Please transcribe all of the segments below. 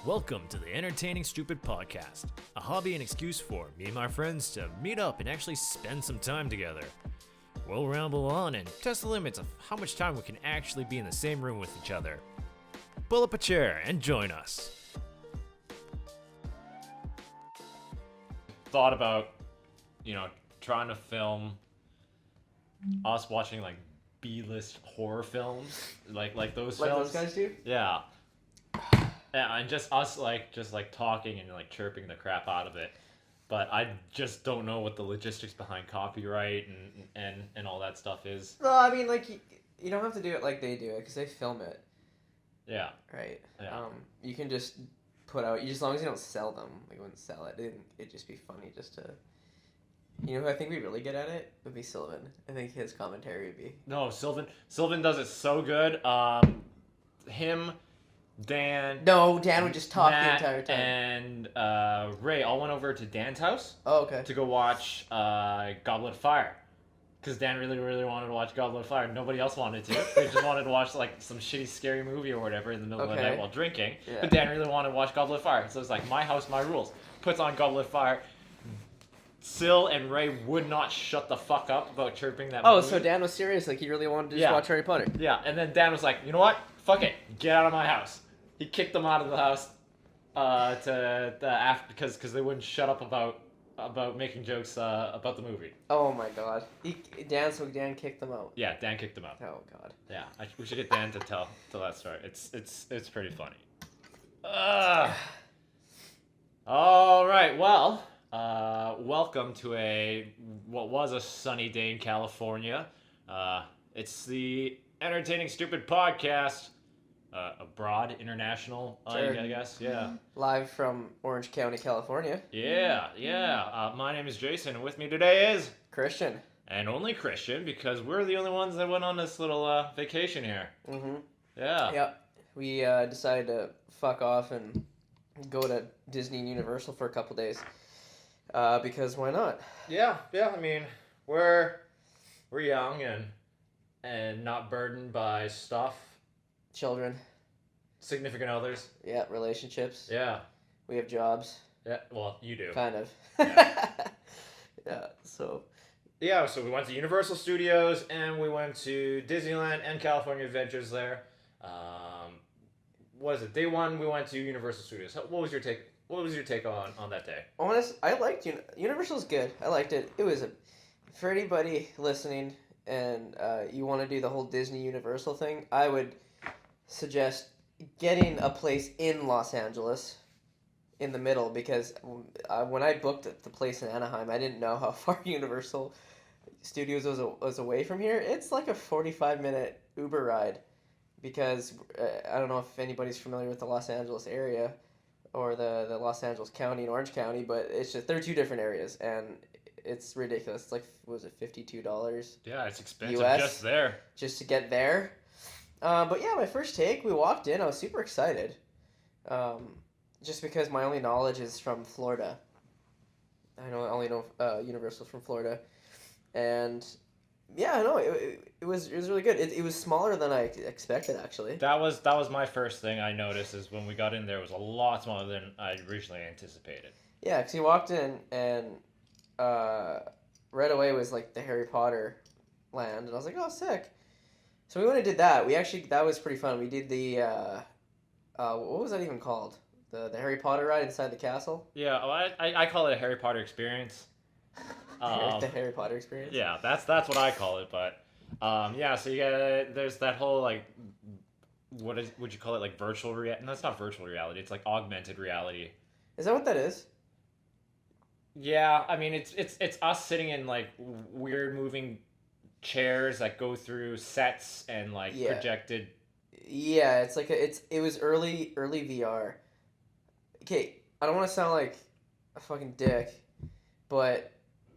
Welcome to the Entertaining Stupid Podcast, a hobby and excuse for me and my friends to meet up and actually spend some time together. We'll ramble on and test the limits of how much time we can actually be in the same room with each other. Pull up a chair and join us. Thought about, trying to film us watching like B-list horror films, like those Like films. those guys do? Yeah. Yeah, and just us just talking and like chirping the crap out of it. But I just don't know what the logistics behind copyright and all that stuff is. Well, I mean, like, you don't have to do it like they do it, because they film it, Yeah. right? Yeah. You can just put out, as long as you don't sell them, like, wouldn't sell it, it'd just be funny just to, you know who I think would be really good at it? Would be Sylvan. I think his commentary would be. No, Sylvan does it so good. Him, Dan. No, Dan would just talk Matt, the entire time. And Ray all went over to Dan's house Oh, okay. to go watch Goblet of Fire. Because Dan really, really wanted to watch Goblet of Fire. Nobody else wanted to. They just wanted to watch like some shitty, scary movie or whatever in the middle of the Okay. night while drinking. Yeah. But Dan really wanted to watch Goblet of Fire. So it's like, my house, my rules. Puts on Goblet of Fire. Syl and Ray would not shut the fuck up about chirping that Oh, movie. so Dan was serious, like he really wanted to just Yeah. watch Harry Potter. Yeah, and then Dan was like, you know what? Fuck it. Get out of my house. He kicked them out of the house because they wouldn't shut up about making jokes about the movie. Oh my god. Dan kicked them out. Yeah, Dan kicked them out. Oh god. Yeah, we should get Dan to tell that story. It's pretty funny. All right, well, welcome to what was a sunny day in California. It's the Entertaining Stupid Podcast. Abroad, international, Sure. I guess. Yeah. Live from Orange County, California. Yeah. My name is Jason, and with me today is, Christian. and only Christian, because we're the only ones that went on this little vacation here. Mm-hmm. Yeah. Yep. We decided to fuck off and go to Disney and Universal for a couple days. Because why not? Yeah. I mean, we're young and not burdened by stuff, Children. significant others. Yeah, relationships. Yeah. We have jobs. Yeah. Well, you do. Kind of. Yeah. Yeah, so. Yeah, so we went to Universal Studios and we went to Disneyland and California Adventures there. What is it? Day one, we went to Universal Studios. What was your take? What was your take on that day? I liked Universal's good. I liked it. It was for anybody listening and you want to do the whole Disney Universal thing, I would suggest getting a place in Los Angeles in the middle, because when I booked the place in Anaheim, I didn't know how far Universal Studios was away from here. It's like a 45-minute Uber ride, because I don't know if anybody's familiar with the Los Angeles area or the Los Angeles County and Orange County, but it's just, they're two different areas, and it's ridiculous. It's like, was it $52? Yeah, it's expensive US? just there. Just to get there. But yeah, my first take, we walked in, I was super excited. Just because my only knowledge is from Florida. I only know Universal's from Florida. And yeah, I know, it was really good. It was smaller than I expected, actually. That was my first thing I noticed, is when we got in there, it was a lot smaller than I originally anticipated. Yeah, because you walked in and right away was like the Harry Potter land, and I was like, oh, sick. So we went and did that. That was pretty fun. We did the, what was that even called? The Harry Potter ride inside the castle? Yeah, I call it a Harry Potter experience. The Harry Potter experience? Yeah, that's what I call it. But yeah, so there's that whole like, would you call it, like virtual reality? No, it's not virtual reality. It's like augmented reality. Is that what that is? Yeah, I mean it's us sitting in like weird moving chairs that go through sets and like projected. Yeah, it's like it was early VR. Okay, I don't want to sound like a fucking dick, but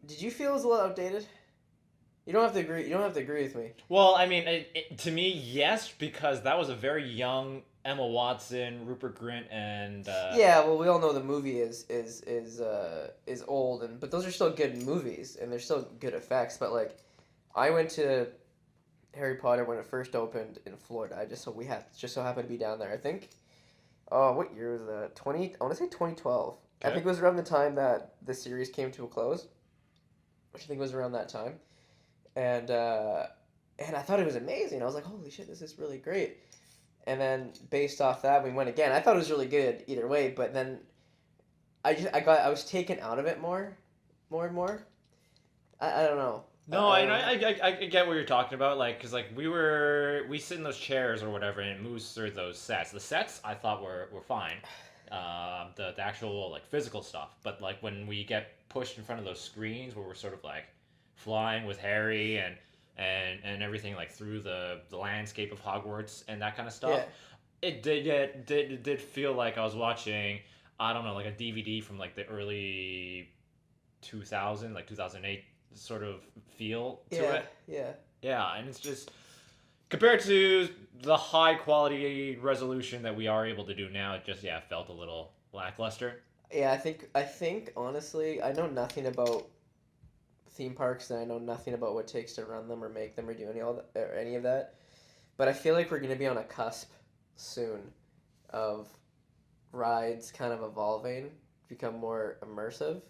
did you feel it was a little outdated? You don't have to agree. You don't have to agree with me. Well, I mean, to me, yes, because that was a very young Emma Watson, Rupert Grint, and yeah. Well, we all know the movie is old, but those are still good movies, and they're still good effects. But like, I went to Harry Potter when it first opened in Florida. We just so happened to be down there. I think Oh, what year was that? 20. I want to say 2012. I Okay. think it was around the time that the series came to a close, which I think was around that time, and I thought it was amazing. I was like, holy shit, this is really great. And then based off that, we went again. I thought it was really good either way, but then I was taken out of it more and more. I don't know. No, I get what you're talking about. Like, cause like we sit in those chairs or whatever, and it moves through those sets. The sets I thought were fine. The actual like physical stuff, but like when we get pushed in front of those screens where we're sort of like flying with Harry and everything like through the landscape of Hogwarts and that kind of stuff. Yeah. It did feel like I was watching, I don't know, like a DVD from like the early 2000, like 2008 sort of feel to Yeah, it. yeah. Yeah, and it's just compared to the high quality resolution that we are able to do now, it just felt a little lackluster. Yeah, I think honestly, I know nothing about theme parks and I know nothing about what it takes to run them or make them or do any of that. But I feel like we're gonna be on a cusp soon of rides kind of evolving, to become more immersive.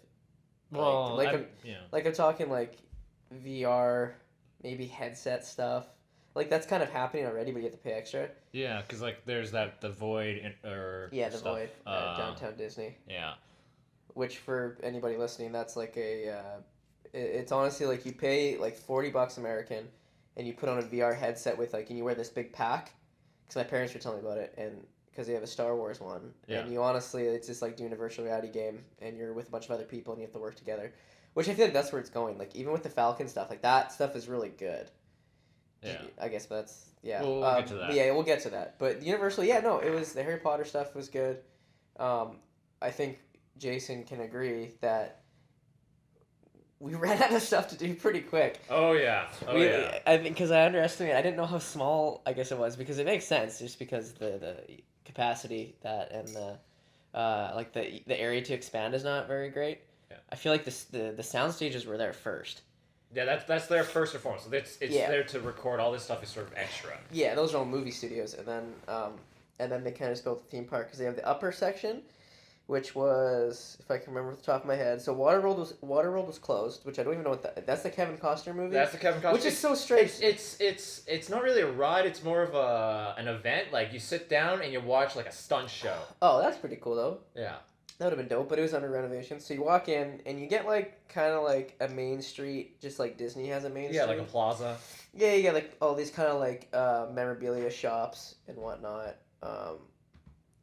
Well, Like I'm talking like VR, maybe headset stuff. Like that's kind of happening already, but you have to pay extra. yeah, because like there's the void or Yeah, the stuff. Void, downtown Disney. Yeah, Which for anybody listening, that's like it's honestly like you pay like $40 American, and you put on a VR headset with like, and you wear this big pack. Because my parents were telling me about it, and because they have a Star Wars one, Yeah. and you honestly, it's just like doing a virtual reality game, and you're with a bunch of other people, and you have to work together. Which I feel like that's where it's going. Like even with the Falcon stuff, like that stuff is really good. yeah. I guess that's yeah. We'll get to that. Yeah, we'll get to that. But Universal, yeah, no, it was the Harry Potter stuff was good. I think Jason can agree that we ran out of stuff to do pretty quick. Oh yeah. I think because I underestimated. I didn't know how small I guess it was because it makes sense just because the capacity that and like the area to expand is not very great. Yeah. I feel like the sound stages were there first. Yeah, that's their first and foremost. So it's Yeah. there to record all this stuff is sort of extra. Yeah, those are all movie studios, and then they kind of just built the theme park because they have the upper section, which was, if I can remember off the top of my head, so Waterworld was closed, which I don't even know what that's the Kevin Costner movie. That's the Kevin Costner. Which is so strange. It's not really a ride. It's more of an event. Like you sit down and you watch like a stunt show. Oh, that's pretty cool though. Yeah. That would have been dope, but it was under renovation. So you walk in and you get like kind of like a main street, just like Disney has a main street. Yeah, like a plaza. Yeah, you get like all these kind of like memorabilia shops and whatnot.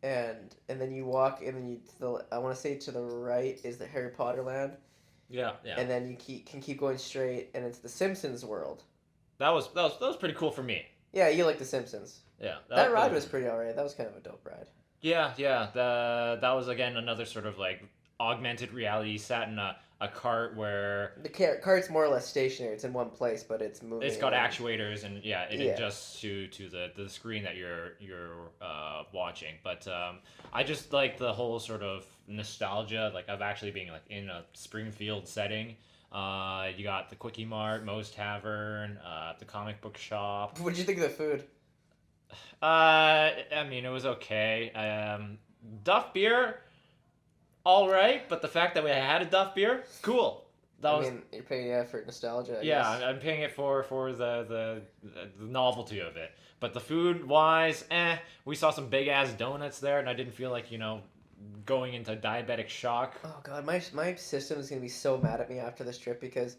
And then you walk and then I want to say to the right is the Harry Potter land. Yeah, yeah. And then you can keep going straight and it's the Simpsons world. That was pretty cool for me. Yeah, you like the Simpsons. Yeah. That ride was pretty alright. That was kind of a dope ride. Yeah. That was again another sort of like augmented reality. Sat in a cart where The cart's more or less stationary. It's in one place, but it's moving. it's got around. actuators and it adjusts to the screen that you're watching. But I just like the whole sort of nostalgia, like of actually being like in a Springfield setting. You got the Quickie Mart, Moe's Tavern, the comic book shop. What'd you think of the food? I mean, it was okay. Duff beer, all right, but the fact that we had a Duff beer, cool. I mean, you're paying for nostalgia. I yeah, guess. I'm paying it for the novelty of it. But the food wise, we saw some big ass donuts there, and I didn't feel like going into diabetic shock. Oh god, my system is gonna be so mad at me after this trip because,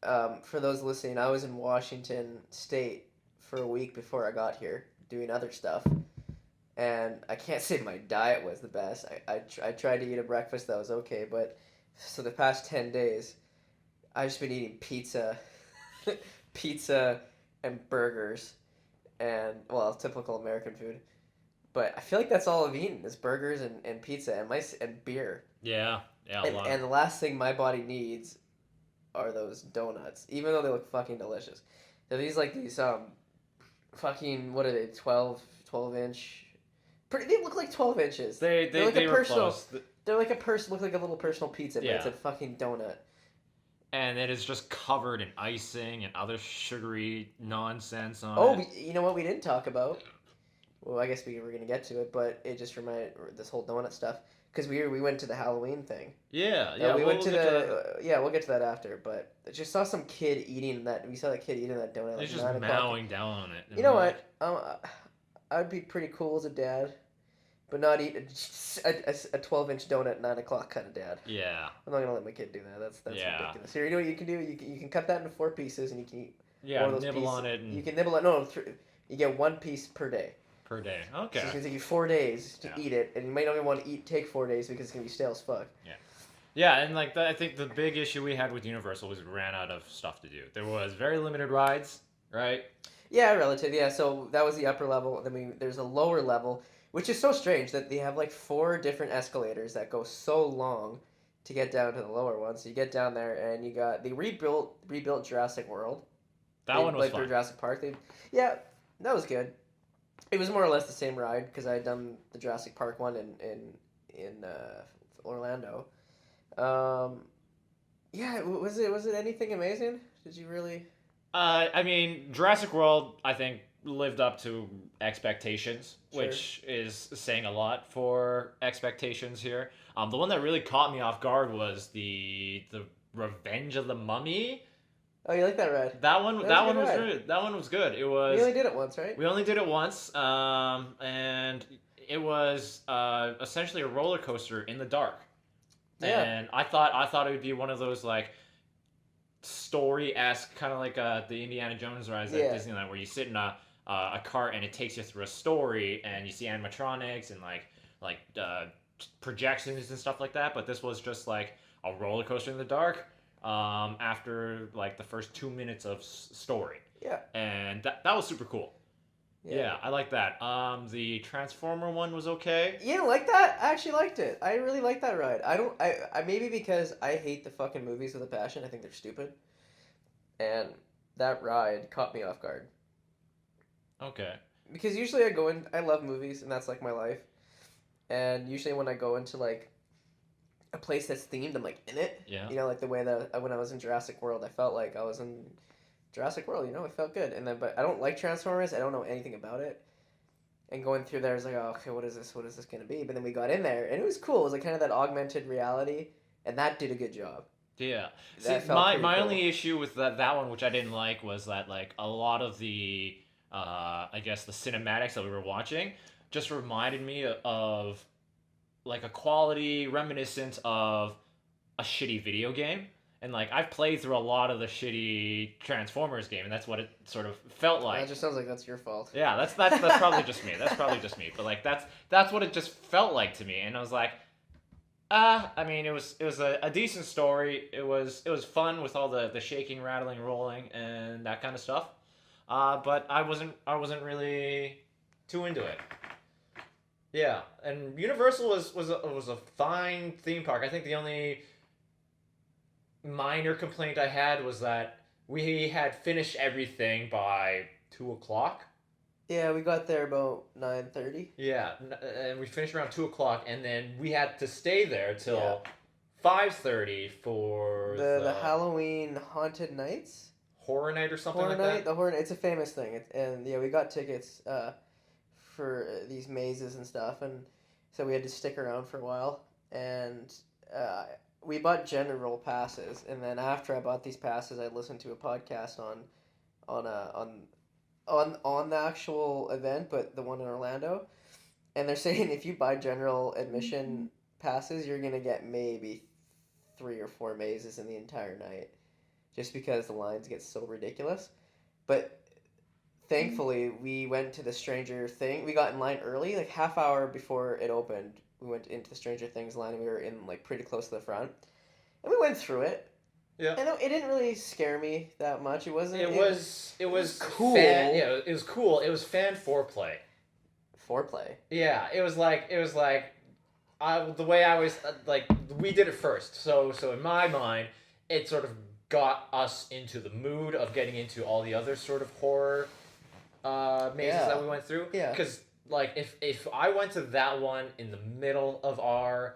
for those listening, I was in Washington State for a week before I got here doing other stuff, and I can't say my diet was the best. I tried to eat a breakfast that was okay, but so the past 10 days, I've just been eating pizza, pizza and burgers, and well, typical American food. But I feel like that's all I've eaten is burgers and pizza and beer. Yeah, a lot. And the last thing my body needs are those donuts, even though they look fucking delicious. They're these fucking, what are they, 12 inch? They look like 12 inches. They like a were personal, close. They're like look like a little personal pizza, but Yeah. it's a fucking donut. And it is just covered in icing and other sugary nonsense on Oh, it. you know what we didn't talk about? Well, I guess we were gonna get to it, but it just reminded this whole donut stuff because we went to the Halloween thing. Yeah. We went to we'll get the yeah, we'll get to that after. But I just saw some kid eating that. We saw that kid eating that donut. He's Like just 9 o'clock. mowing down on it. You know what? I'd be pretty cool as a dad, but not eat a 12-inch donut at 9 o'clock kind of dad. Yeah. I'm not gonna let my kid do that. That's Yeah. ridiculous. Here, you know what you can do? You can cut that into 4 pieces, and you can eat Yeah, one of those nibble pieces. on it. And You can nibble on you get 1 piece per day. per day. So Okay. it's gonna take you 4 days to Yeah. eat it, and you might not even want to take 4 days because it's gonna be stale as fuck. Yeah, and like I think the big issue we had with Universal was we ran out of stuff to do. There was very limited rides, right? Yeah, relative. Yeah, so that was the upper level. There's a lower level, which is so strange that they have like 4 different escalators that go so long to get down to the lower one. So you get down there, and they rebuilt Jurassic World. That one was like fun. their Jurassic Park. Yeah, that was good. It was more or less the same ride because I had done the Jurassic Park one in Orlando. Yeah, was it anything amazing? Did you really? I mean, Jurassic World, I think, lived up to expectations, Sure. which is saying a lot for expectations here. The one that really caught me off guard was the Revenge of the Mummy. Oh, you like that ride? That one That was a that good one was ride. good. That one was good. It was We only did it once, right? We only did it once, and it was essentially a roller coaster in the dark. Yeah. And I thought it would be one of those like story-esque, kind of like the Indiana Jones rides at Yeah. Disneyland, where you sit in a cart and it takes you through a story, and you see animatronics and like projections and stuff like that. But this was just like a roller coaster in the dark. After like the first 2 minutes of story. Yeah. And that was super cool. Yeah, I like that. The Transformer one was okay. You don't like that? I actually liked it. I really like that ride. I maybe because I hate the fucking movies with a passion. I think they're stupid. And that ride caught me off guard. Okay. Because usually I love movies, and that's like my life. And usually when I go into like a place that's themed, I'm like in it. Yeah. You know, like the way that when I was in Jurassic World, I felt like I was in Jurassic World. You know, it felt good. And then, but I don't like Transformers. I don't know anything about it. And going through there, I was like, oh, okay, what is this? What is this gonna be? But then we got in there, and it was cool. It was like kind of that augmented reality, and that did a good job. Yeah. See, That felt my pretty cool. only issue with that one, which I didn't like, was that like a lot of the I guess the cinematics that we were watching just reminded me of like a quality reminiscent of a shitty video game. And like I've played through a lot of the shitty Transformers game, and that's what it sort of felt like. That just sounds like that's your fault. Yeah, that's probably just me. That's probably just me. But like that's what it just felt like to me, and I was like, I mean, it was a decent story. It was fun with all the shaking, rattling, rolling, and that kind of stuff. But I wasn't really too into it. Yeah, and Universal was a fine theme park. I think the only minor complaint I had was that we had finished everything by 2 o'clock. Yeah, we got there about 9:30. Yeah, and we finished around 2 o'clock, and then we had to stay there till Yeah. 5:30 for The Halloween Haunted Nights. horror night or something Horror like Night, that. the Horror Night. It's a famous thing, and yeah, we got tickets for these mazes and stuff, and so we had to stick around for a while, and we bought general passes, and then after I bought these passes, I listened to a podcast on the actual event, but the one in Orlando, and they're saying if you buy general admission passes, you're gonna get maybe 3 or 4 mazes in the entire night, just because the lines get so ridiculous. But thankfully, we went to the Stranger Thing. We got in line early, like half hour before it opened. We went into the Stranger Things line, and we were in like pretty close to the front, and we went through it. Yeah. And it didn't really scare me that much. It wasn't. It was cool. Yeah, it was cool. It was fan foreplay. Foreplay. Yeah, it was like the way I was like we did it first. So in my mind, it sort of got us into the mood of getting into all the other sort of horror mazes that we went through. Yeah. Because like if I went to that one in the middle of our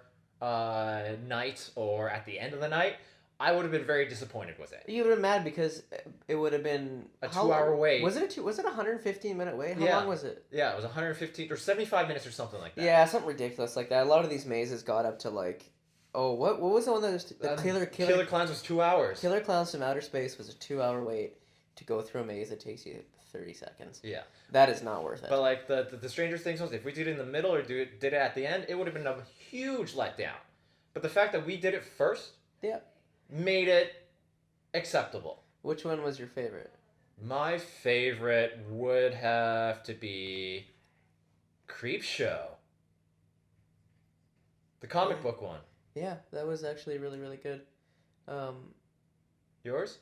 night or at the end of the night, I would have been very disappointed with it. You would have been mad because it would have been A 2-hour wait. Was it Was it a 115-minute wait? How long was it? Yeah, it was 115 or 75 minutes or something like that. Yeah, something ridiculous like that. A lot of these mazes got up to like, what was the one that was the Killer Clowns was 2 hours. Killer Clowns from Outer Space was a 2-hour wait to go through a maze that takes you 30 seconds. Yeah. That is not worth it. But like the Stranger Things was, if we did it in the middle or did it at the end, it would have been a huge letdown. But the fact that we did it first, made it acceptable. Which one was your favorite? My favorite would have to be Creepshow. The comic book one. Yeah, that was actually really, really good. Yours?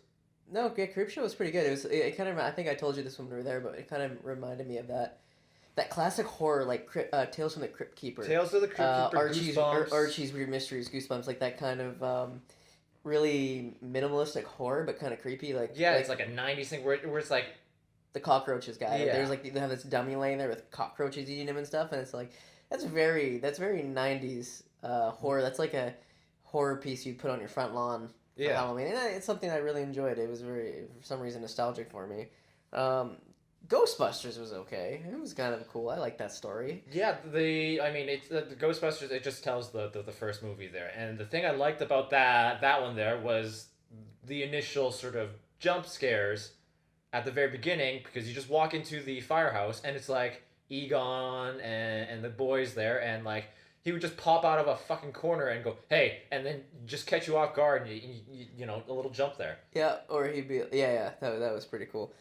No, yeah, Creepshow was pretty good. It kind of, I think I told you this when we were there, but it kind of reminded me of that classic horror, like Tales from the Crypt Keeper. Tales of the Crypt Keeper, Goosebumps. Archie's Weird Mysteries, Goosebumps, like that kind of really minimalistic horror, but kind of creepy. It's like a 90s thing where it's like the cockroaches guy. Yeah. There's like they have this dummy laying there with cockroaches eating him and stuff, and it's like that's very 90s horror. That's like a horror piece you'd put on your front lawn. For Halloween, and it's something I really enjoyed. It was very, for some reason, nostalgic for me. Ghostbusters was okay. It was kind of cool. I like that story. Yeah, the Ghostbusters. It just tells the first movie there, and the thing I liked about that one there was the initial sort of jump scares at the very beginning, because you just walk into the firehouse and it's like Egon and the boys there, and like. He would just pop out of a fucking corner and go, hey, and then just catch you off guard, and you know, a little jump there. Yeah, or he'd be, that was pretty cool.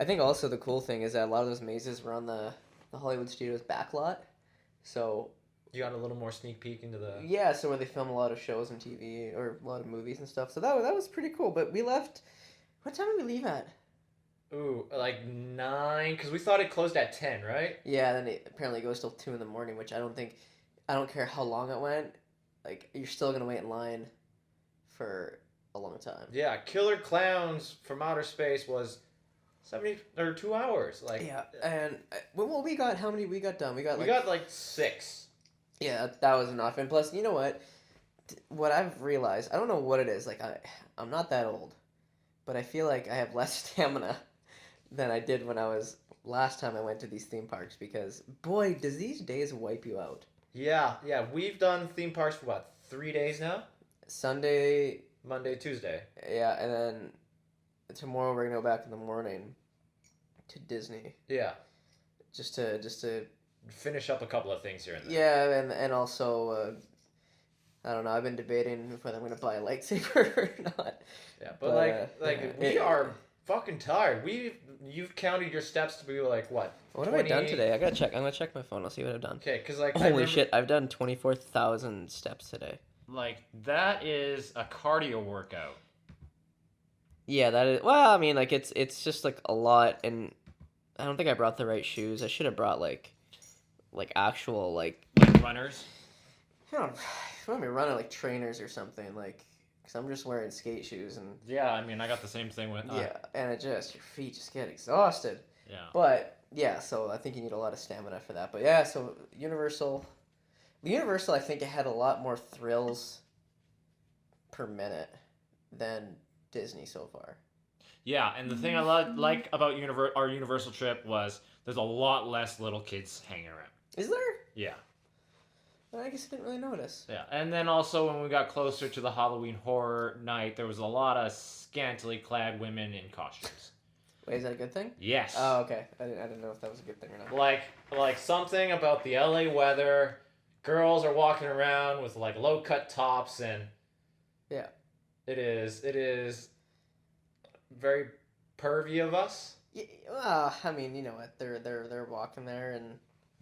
I think also the cool thing is that a lot of those mazes were on the Hollywood Studios backlot, so... You got a little more sneak peek into the... Yeah, so where they film a lot of shows and TV, or a lot of movies and stuff, so that was pretty cool, but we left... What time did we leave at? Ooh, like 9, because we thought it closed at 10, right? Yeah, then it apparently goes till 2 in the morning, which I don't care how long it went, like, you're still going to wait in line for a long time. Yeah, Killer Clowns from Outer Space was 2 hours. Like, yeah, and, well, how many we got done? We got like 6. Yeah, that was enough. And plus, you know what? What I've realized, I don't know what it is, like, I'm not that old, but I feel like I have less stamina than I did when I was, last time I went to these theme parks, because, boy, does these days wipe you out. Yeah, we've done theme parks for what, 3 days now? Sunday, Monday, Tuesday. Yeah, and then tomorrow we're gonna go back in the morning to Disney. Yeah. Just to finish up a couple of things here and there. Yeah, and also I don't know, I've been debating whether I'm gonna buy a lightsaber or not. Yeah, but we are fucking tired. You've counted your steps to be like what? What have I done today? I'm gonna check my phone. I'll see what I've done. Okay, because like holy shit, I've done 24,000 steps today. Like that is a cardio workout. Yeah, that is. Well, I mean, like it's just like a lot, and I don't think I brought the right shoes. I should have brought like actual like runners. I don't know. If you want me to run it like trainers or something, like. Because I'm just wearing skate shoes and... Yeah, I mean, I got the same thing with... Yeah, and your feet just get exhausted. Yeah. But, yeah, so I think you need a lot of stamina for that. But, yeah, so Universal, I think it had a lot more thrills per minute than Disney so far. Yeah, and the thing I like about our Universal trip was there's a lot less little kids hanging around. Is there? Yeah. I guess I didn't really notice. Yeah, and then also when we got closer to the Halloween horror night, there was a lot of scantily clad women in costumes. Wait, is that a good thing? Yes. Oh, okay. I didn't know if that was a good thing or not. Like something about the LA weather. Girls are walking around with like low cut tops, and yeah, it is very pervy of us. Yeah, well, I mean, you know what? They're walking there, and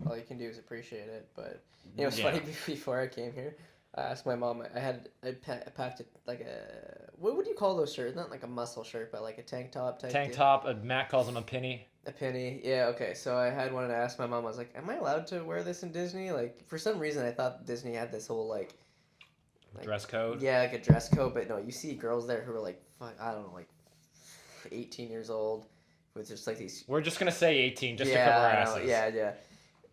all you can do is appreciate it. But you know, it's funny. Before I came here, I asked my mom. I packed it like a, what would you call those shirts? Not like a muscle shirt, but like a tank top type. Tank top. Matt calls them a penny. A penny. Yeah. Okay. So I had one, and I asked my mom. I was like, "Am I allowed to wear this in Disney?" Like, for some reason, I thought Disney had this whole like dress code. Yeah, like a dress code. But no, you see girls there who are like, I don't know, like 18 years old with just like these. We're just gonna say 18 just to cover our asses. Yeah.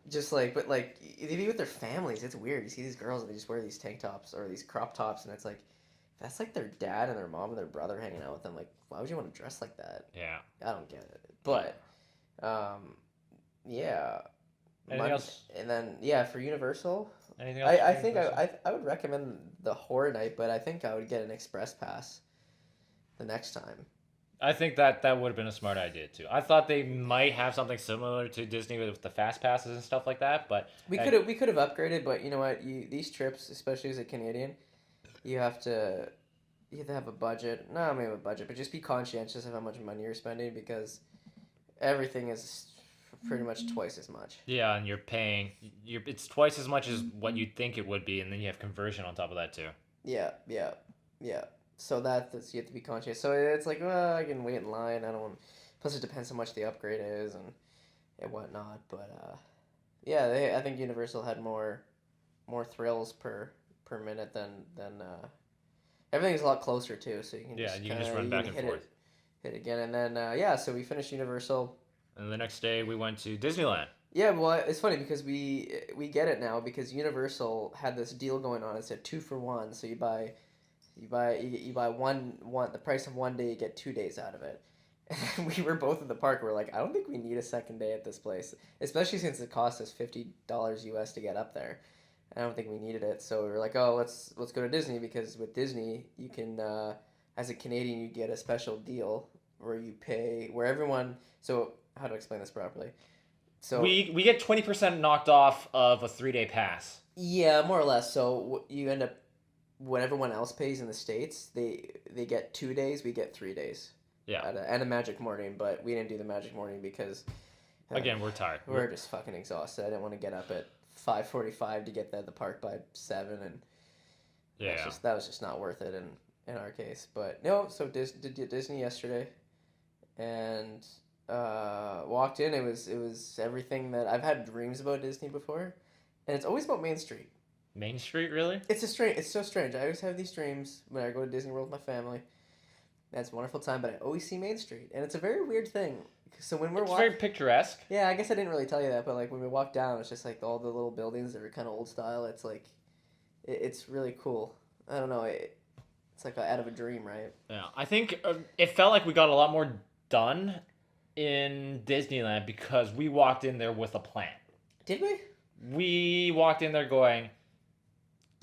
Just like, but like, they be with their families. It's weird. You see these girls and they just wear these tank tops or these crop tops, and it's like, that's like their dad and their mom and their brother hanging out with them. Like, why would you want to dress like that? Yeah. I don't get it. But, yeah. Anything else? And then, yeah, for Universal, Anything else? I think I would recommend the horror night, but I think I would get an express pass the next time. I think that would have been a smart idea too. I thought they might have something similar to Disney with the fast passes and stuff like that, but We could have upgraded, but you know what? These trips, especially as a Canadian, you have to have a budget. No, maybe a budget, but just be conscientious of how much money you're spending because everything is pretty much twice as much. yeah, and it's twice as much as what you'd think it would be, and then you have conversion on top of that too. Yeah. So that's you have to be conscious. So it's like, well, I can wait in line. I don't. Plus, it depends how much the upgrade is and whatnot. But yeah, I think Universal had more thrills per minute than everything's a lot closer too. So you can just run back and forth. Hit again, and then so we finished Universal. And the next day we went to Disneyland. Yeah, well, it's funny because we get it now because Universal had this deal going on. It said 2 for 1, so you buy one the price of one day, you get 2 days out of it. And we were both in the park. We're like, I don't think we need a second day at this place, especially since it cost us $50 US to get up there. I don't think we needed it, so we were like, oh, let's go to Disney because with Disney you can, as a Canadian, you get a special deal where everyone. So how to explain this properly? So we get 20% knocked off of a 3-day pass. Yeah, more or less. So you end up what everyone else pays in the States, they get 2 days, we get 3 days. Yeah. And a magic morning, but we didn't do the magic morning because again, we're tired. We're just fucking exhausted. I didn't want to get up at 5:45 to get there at the park by 7, and that was just not worth it in our case. But no, so did Disney yesterday, and walked in. It was everything that I've had dreams about Disney before, and it's always about Main Street. Main Street, really? It's so strange. I always have these dreams when I go to Disney World with my family. That's a wonderful time, but I always see Main Street, and it's a very weird thing. So when it's very picturesque. Yeah, I guess I didn't really tell you that, but like when we walk down, it's just like all the little buildings that are kind of old style. It's like, it's really cool. I don't know. It's like out of a dream, right? Yeah, I think it felt like we got a lot more done in Disneyland because we walked in there with a plan. Did we? We walked in there going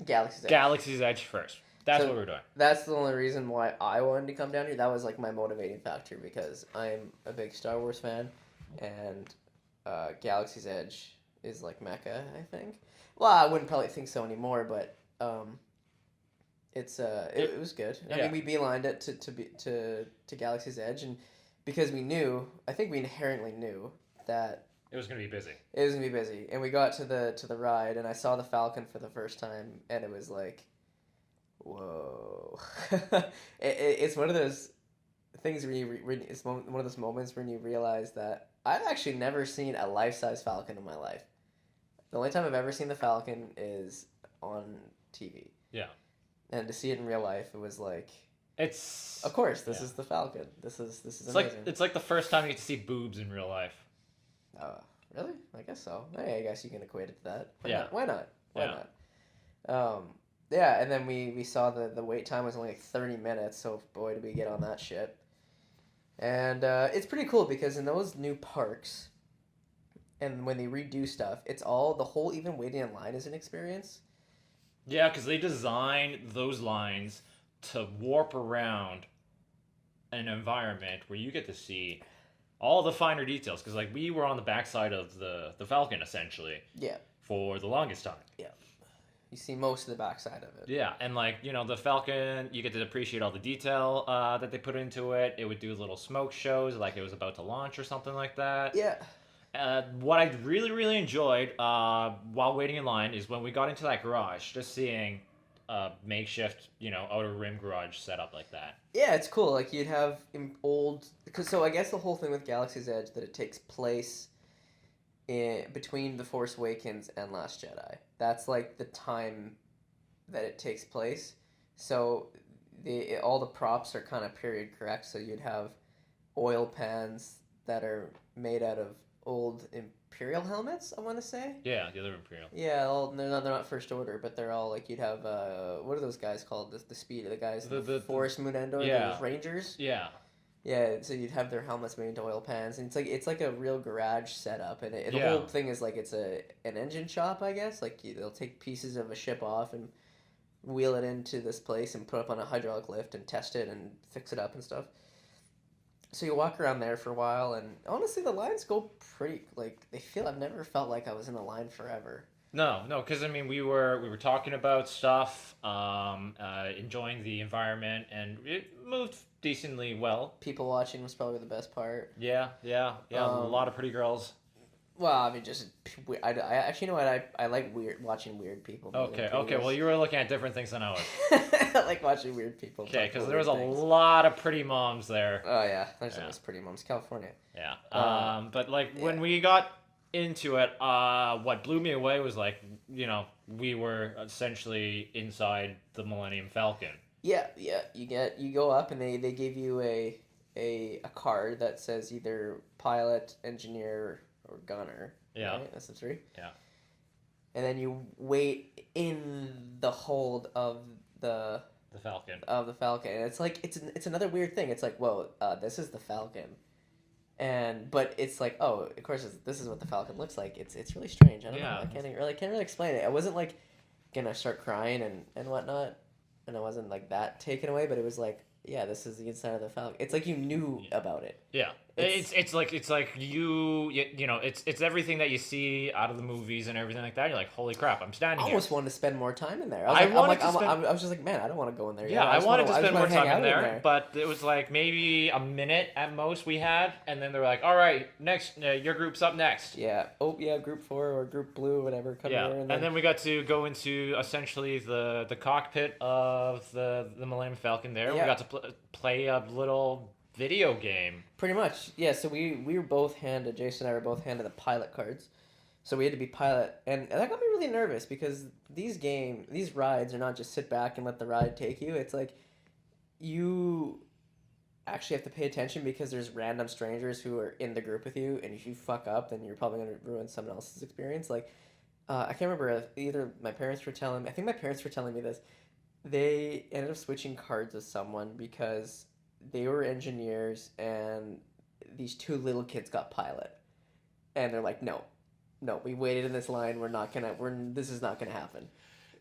Galaxy's Edge first. That's what we're doing. That's the only reason why I wanted to come down here. That was like my motivating factor because I'm a big Star Wars fan, and Galaxy's Edge is like Mecca, I think. Well, I wouldn't probably think so anymore, but it was good. I mean, we beelined it to Galaxy's Edge, and because I think we inherently knew that it was gonna be busy. It was gonna be busy, and we got to the ride, and I saw the Falcon for the first time, and it was like, whoa! It's one of those things where it's one of those moments when you realize that I've actually never seen a life-size Falcon in my life. The only time I've ever seen the Falcon is on TV. Yeah. And to see it in real life, it was like, of course, this is the Falcon. This is amazing. It's like the first time you get to see boobs in real life. Really? I guess so. Hey, I guess you can equate it to that. Why not? Yeah, and then we saw the wait time was only like 30 minutes, so boy, did we get on that shit. And it's pretty cool because in those new parks, and when they redo stuff, the whole even waiting in line is an experience. Yeah, because they designed those lines to warp around an environment where you get to see all the finer details. Because like we were on the backside of the Falcon essentially. Yeah. For the longest time. Yeah. You see most of the backside of it. Yeah, and like, the Falcon, you get to appreciate all the detail that they put into it. It would do little smoke shows like it was about to launch or something like that. Yeah. What I really, really enjoyed while waiting in line is when we got into that garage, just seeing a makeshift, outer rim garage set up like that. Yeah, it's cool. Like you'd have so I guess the whole thing with Galaxy's Edge that it takes place between The Force Awakens and Last Jedi. That's like the time that it takes place. So all the props are kind of period correct. So you'd have oil pans that are made out of old Imperial helmets, I want to say. Yeah, the other Imperial. Yeah, all, they're not first order, but they're all like you'd have what are those guys called? The speed the guys the Forest Moon Endor, those Rangers. Yeah. Yeah, so you'd have their helmets made into oil pans, and it's like a real garage setup, and the whole thing is like it's an engine shop, I guess. Like they'll take pieces of a ship off and wheel it into this place and put up on a hydraulic lift and test it and fix it up and stuff. So you walk around there for a while, and honestly, the lines go pretty like I've never felt like I was in a line forever. No, because I mean we were talking about stuff, enjoying the environment, and it moved decently well. People watching was probably the best part. Yeah, a lot of pretty girls. Well, I mean, just I actually, you know what, I like watching weird people. Okay. Well, you were looking at different things than I was. I like watching weird people. Okay, because there was a lot of pretty moms there. Oh yeah, there's always pretty moms. California. Yeah. But like when we got into it, what blew me away was like, we were essentially inside the Millennium Falcon. Yeah. You go up and they give you a card that says either pilot, engineer, or gunner. Yeah. Right? That's the three. Yeah. And then you wait in the hold of the Falcon. And it's like it's another weird thing. It's like, whoa, this is the Falcon. But it's like, oh, of course, this is what the Falcon looks like. It's really strange. I don't know. I can't really explain it. I wasn't like gonna start crying and whatnot, and I wasn't like that taken away. But it was like, yeah, this is the inside of the Falcon. It's like you knew about it. Yeah, it's like it's everything that you see out of the movies and everything like that. You're like, holy crap, I'm standing here. I almost wanted to spend more time in there. I was just like, man, I don't want to go in there. Yeah, I wanted to spend more time in there, but it was like maybe a minute at most we had, and then they were like, all right, next, your group's up next. Yeah. Oh, yeah, Group 4 or Group Blue, whatever. Come here. And then we got to go into essentially the cockpit of the Millennium Falcon there. Yeah. We got to play a little video game. Pretty much, yeah. So we were both handed, Jason and I were both handed the pilot cards. So we had to be pilot, and that got me really nervous because these rides are not just sit back and let the ride take you. It's like you actually have to pay attention because there's random strangers who are in the group with you, and if you fuck up, then you're probably going to ruin someone else's experience. Like, I can't remember, either my parents were telling me, I think my parents were telling me this, they ended up switching cards with someone because they were engineers and these two little kids got pilot. And they're like, no, we waited in this line, this is not gonna happen.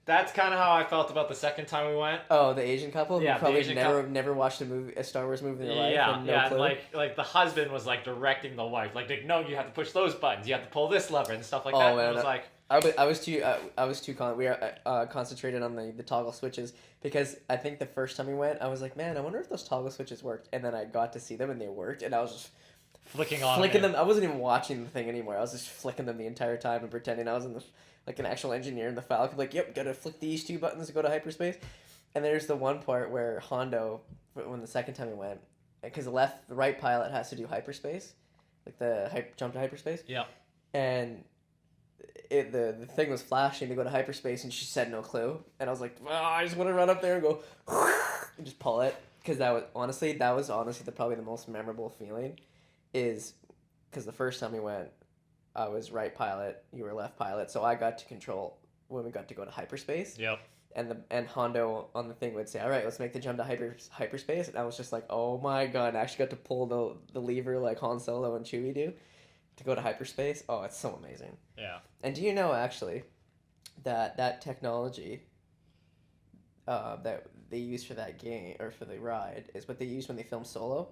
That's kind of how I felt about the second time we went. Oh, the Asian couple? Yeah, who probably never watched a Star Wars movie in their life. Yeah, and like the husband was like directing the wife, like, no, you have to push those buttons, you have to pull this lever and stuff like that. Man, and it was like, I was too concentrated on the toggle switches because I think the first time we went, I was like, man, I wonder if those toggle switches worked, and then I got to see them and they worked, and I was just flicking them. I wasn't even watching the thing anymore. I was just flicking them the entire time and pretending I was like an actual engineer in the Falcon. Like, yep, gotta flick these two buttons to go to hyperspace. And there's the one part where Hondo, when the second time we went, because the right pilot has to do hyperspace, like the jump to hyperspace. Yeah. And the thing was flashing to go to hyperspace, and she said no clue. And I was like, I just want to run up there and go and just pull it, because that was honestly probably the most memorable feeling, is because the first time we went, I was right pilot, you were left pilot, so I got to control when we got to go to hyperspace. Yep. And Hondo on the thing would say, all right, let's make the jump to hyperspace. And I was just like, oh my god, I actually got to pull the lever like Han Solo and Chewie do to go to hyperspace. Oh, it's so amazing. Yeah. And do you know, actually, that technology that they use for that game, or for the ride, is what they used when they filmed Solo?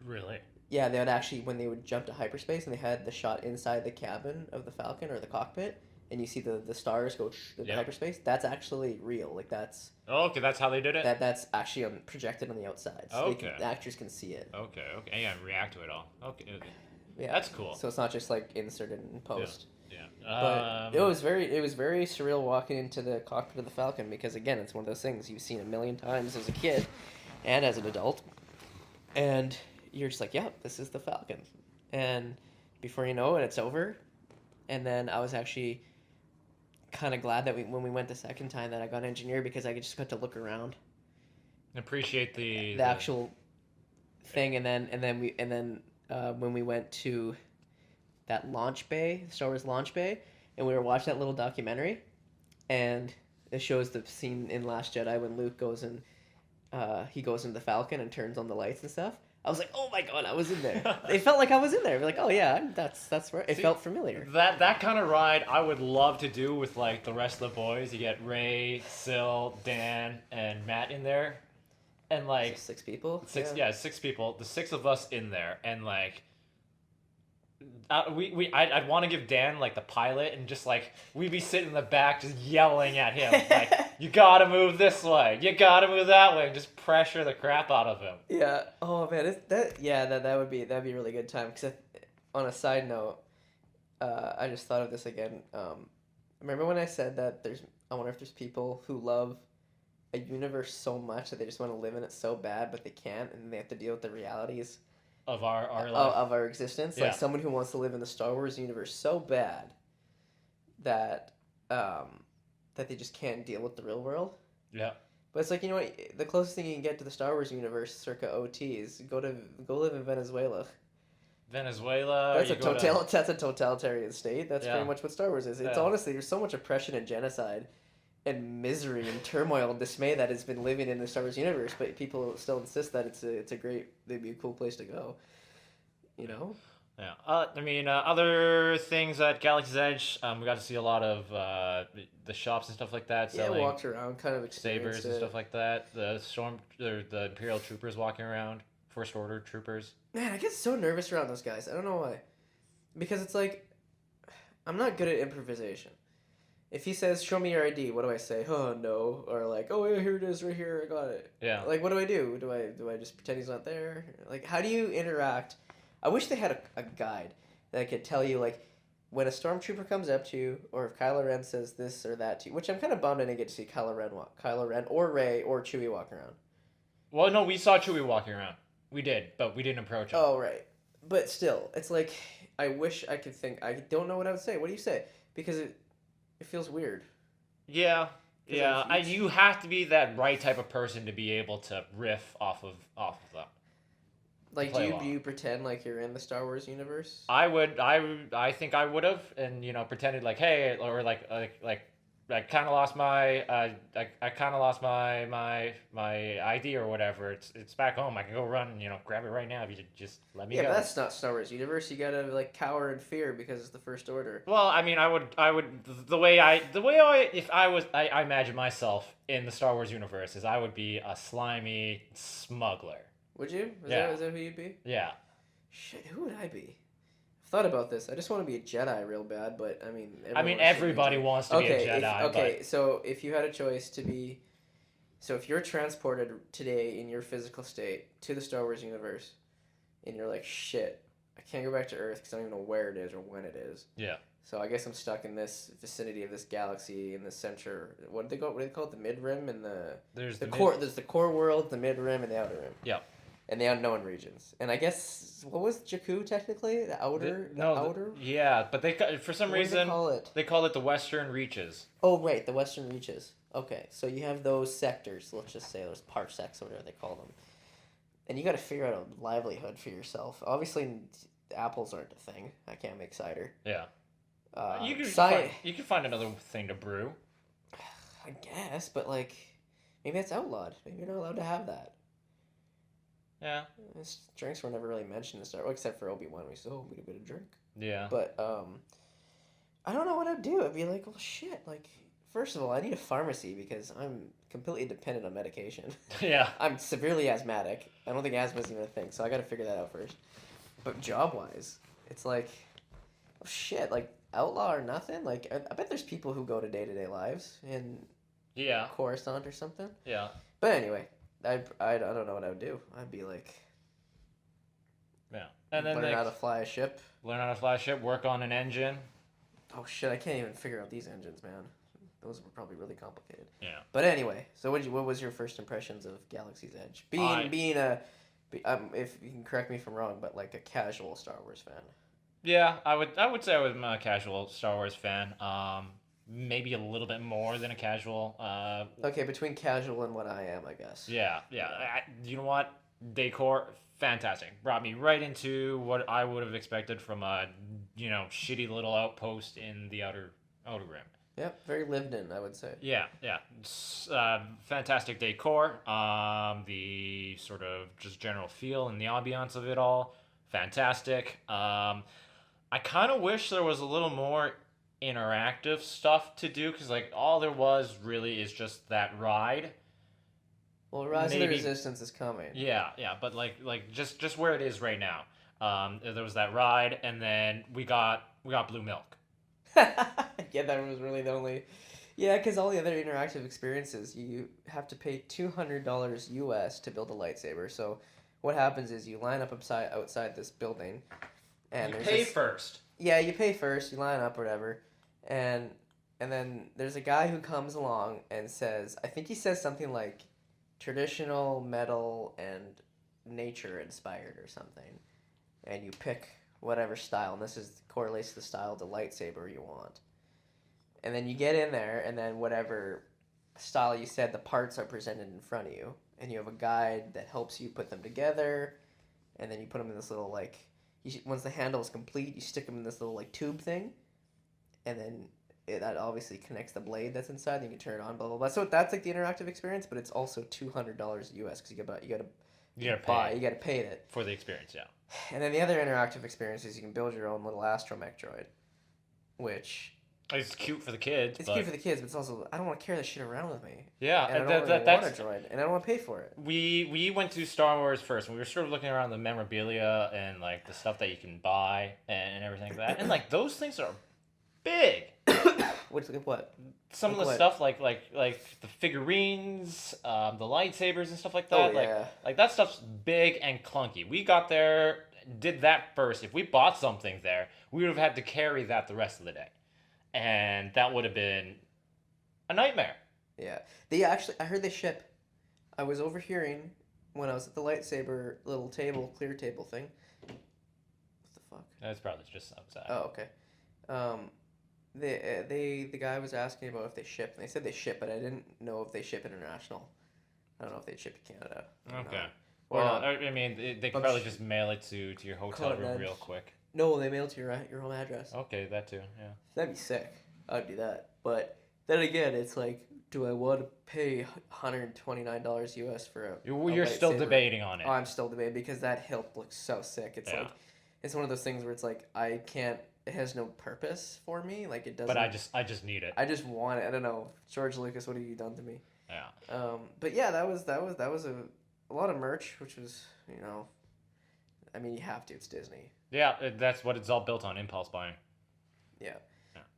Really? Yeah, they would actually, when they would jump to hyperspace and they had the shot inside the cabin of the Falcon or the cockpit, and you see the stars go to hyperspace, that's actually real. Like, that's... Oh, okay, that's how they did it? That's actually projected on the outside. So the actors can see it. Okay. Yeah, react to it all. Okay. Yeah. That's cool. So it's not just, like, inserted in post. Yeah. But it was very surreal walking into the cockpit of the Falcon, because, again, it's one of those things you've seen a million times as a kid and as an adult. And you're just like, yeah, this is the Falcon. And before you know it, it's over. And then I was actually kind of glad that when we went the second time that I got engineer, because I just got to look around, appreciate the actual thing. And then when we went to that launch bay, Star Wars launch bay, and we were watching that little documentary, and it shows the scene in Last Jedi when Luke goes in, he goes into the Falcon and turns on the lights and stuff. I was like, oh my god, I was in there. It felt like I was in there. We're like, oh yeah, that's right. It felt familiar. That kind of ride I would love to do with like the rest of the boys. You get Ray, Sil, Dan, and Matt in there, and like 6 people. 6 people. The 6 of us in there, and like. I'd want to give Dan like the pilot, and just like we'd be sitting in the back just yelling at him like, you gotta move this way, you gotta move that way, and just pressure the crap out of him. Yeah. Oh man, that would be a really good time. Because on a side note, I just thought of this again. Remember when I said that I wonder if there's people who love a universe so much that they just want to live in it so bad, but they can't, and they have to deal with the realities Of our life. Of our existence. Yeah. Like someone who wants to live in the Star Wars universe so bad that that they just can't deal with the real world. Yeah. But it's like, you know what, the closest thing you can get to the Star Wars universe circa OT is go live in Venezuela. Venezuela. That's a totalitarian state. That's pretty much what Star Wars is. It's honestly, there's so much oppression and genocide and misery and turmoil and dismay that has been living in the Star Wars universe, but people still insist that it'd be a cool place to go. You know? Yeah. I mean, other things at Galaxy's Edge, we got to see a lot of the shops and stuff like that. Yeah, Selling walked around, kind of experienced sabers and stuff like that. The Imperial troopers walking around, First Order troopers. Man, I get so nervous around those guys. I don't know why. Because it's like, I'm not good at improvisation. If he says, show me your ID, what do I say? Oh, no. Or like, oh, yeah, here it is, right here, I got it. Yeah. Like, what do I do? Do I just pretend he's not there? Like, how do you interact? I wish they had a guide that could tell you, like, when a stormtrooper comes up to you, or if Kylo Ren says this or that to you, which I'm kind of bummed I didn't get to see Kylo Ren or Rey or Chewie walk around. Well, no, we saw Chewie walking around. We did, but we didn't approach him. Oh, right. But still, it's like, I wish I could think. I don't know what I would say. What do you say? Because it feels weird. Yeah. Yeah. You have to be that right type of person to be able to riff off of them. Like, do you pretend like you're in the Star Wars universe? I would. I think I would have, and pretended like, hey, or like I kind of lost my I kind of lost my ID or whatever. It's back home. I can go run, grab it right now if you just let me go. Yeah, but that's not Star Wars universe. You gotta like cower in fear because it's the First Order. Well, I mean, I would the way I if I imagine myself in the Star Wars universe is I would be a slimy smuggler. Would you? Is that who you'd be? Yeah. Shit, who would I be? I've thought about this. I just want to be a Jedi real bad, but I mean... everybody wants to be a Jedi. So if you had a choice to be... So if you're transported today in your physical state to the Star Wars universe, and you're like, shit, I can't go back to Earth because I don't even know where it is or when it is. Yeah. So I guess I'm stuck in this vicinity of this galaxy in the center. What do they call it? The mid-rim and There's the core. There's the core world, the mid-rim, and the outer rim. Yeah. And the unknown regions. And I guess, what was Jakku technically? The outer? Outer? Yeah, but for some reason, they call it the Western Reaches. Oh, right, the Western Reaches. Okay, so you have those sectors, let's just say, those parsecs or whatever they call them. And you gotta figure out a livelihood for yourself. Obviously, apples aren't a thing. I can't make cider. Yeah. You can find another thing to brew. I guess, but like, maybe that's outlawed. Maybe you're not allowed to have that. Yeah. Drinks were never really mentioned in Star Wars, except for Obi-Wan. We said, oh, we get a drink. Yeah. But, I don't know what I'd do. I'd be like, well, shit, like, first of all, I need a pharmacy because I'm completely dependent on medication. Yeah. I'm severely asthmatic. I don't think asthma is even a thing, so I gotta figure that out first. But job-wise, it's like, oh, shit, like, outlaw or nothing? Like, I bet there's people who go to day-to-day lives in Coruscant or something. Yeah. But anyway... I don't know what I would do. I'd be like... Yeah. And then learn how to fly a ship. Work on an engine. Oh shit, I can't even figure out these engines, man. Those were probably really complicated. Yeah. But anyway, so what was your first impressions of Galaxy's Edge? Being if you can correct me if I'm wrong, but like a casual Star Wars fan. Yeah, I would say I was a casual Star Wars fan. Maybe a little bit more than a casual. Okay, between casual and what I am, I guess. Yeah. You know what? Decor, fantastic. Brought me right into what I would have expected from a shitty little outpost in the outer rim. Yep, very lived in, I would say. Yeah. Fantastic decor. The sort of just general feel and the ambiance of it all, fantastic. I kind of wish there was a little more interactive stuff to do, because like all there was really is just that ride. Well, Rise of the Resistance is coming. Yeah, but like just where it is right now. There was that ride, and then we got blue milk. Yeah, that was really the only. Yeah, because all the other interactive experiences, you have to pay $200 US to build a lightsaber. So, what happens is you line up outside this building, and you pay first. Yeah, you pay first. You line up, or whatever, and then there's a guy who comes along and says, I think he says something like, traditional, metal, and nature inspired or something, and you pick whatever style, and this correlates to the style of the lightsaber you want. And then you get in there, and then whatever style you said, the parts are presented in front of you, and you have a guide that helps you put them together, and then you put them in this little, like, once the handle is complete, you stick them in this little, like, tube thing, and then that obviously connects the blade that's inside, and you can turn it on, blah, blah, blah. So that's, like, the interactive experience, but it's also $200 US, because you gotta pay it. For the experience, yeah. And then the other interactive experience is you can build your own little astromech droid, which... It's cute for the kids. It's cute for the kids, but it's also, I don't want to carry that shit around with me. Yeah, and I don't really want a droid, and I don't want to pay for it. We went to Star Wars first, and we were sort of looking around the memorabilia and like the stuff that you can buy and everything like that, and like those things are big. Which what? Some of the stuff like the figurines, the lightsabers and stuff like that. Oh, yeah. Like that stuff's big and clunky. We got there, did that first. If we bought something there, we would have had to carry that the rest of the day. And that would have been a nightmare. Yeah. I heard they ship. I was overhearing when I was at the lightsaber little clear table thing. What the fuck? That's probably just outside. Oh, okay. The guy was asking about if they ship, and they said they ship, but I didn't know if they ship international. I don't know if they ship to Canada. Okay. Well, I mean, they could probably just mail it to your hotel room real quick. No, they mail it to your home address. Okay, that too, yeah. That'd be sick. I'd do that. But then again, it's like, do I want to pay $129 US for a You're still debating on it. Oh, I'm still debating, because that hilt looks so sick. It's like, it's one of those things where it's like, I can't, it has no purpose for me. Like, it doesn't. But I just need it. I just want it. I don't know. George Lucas, what have you done to me? Yeah. But yeah, that was a lot of merch, which was, I mean, you have to. It's Disney. Yeah, that's what it's all built on, impulse buying. Yeah.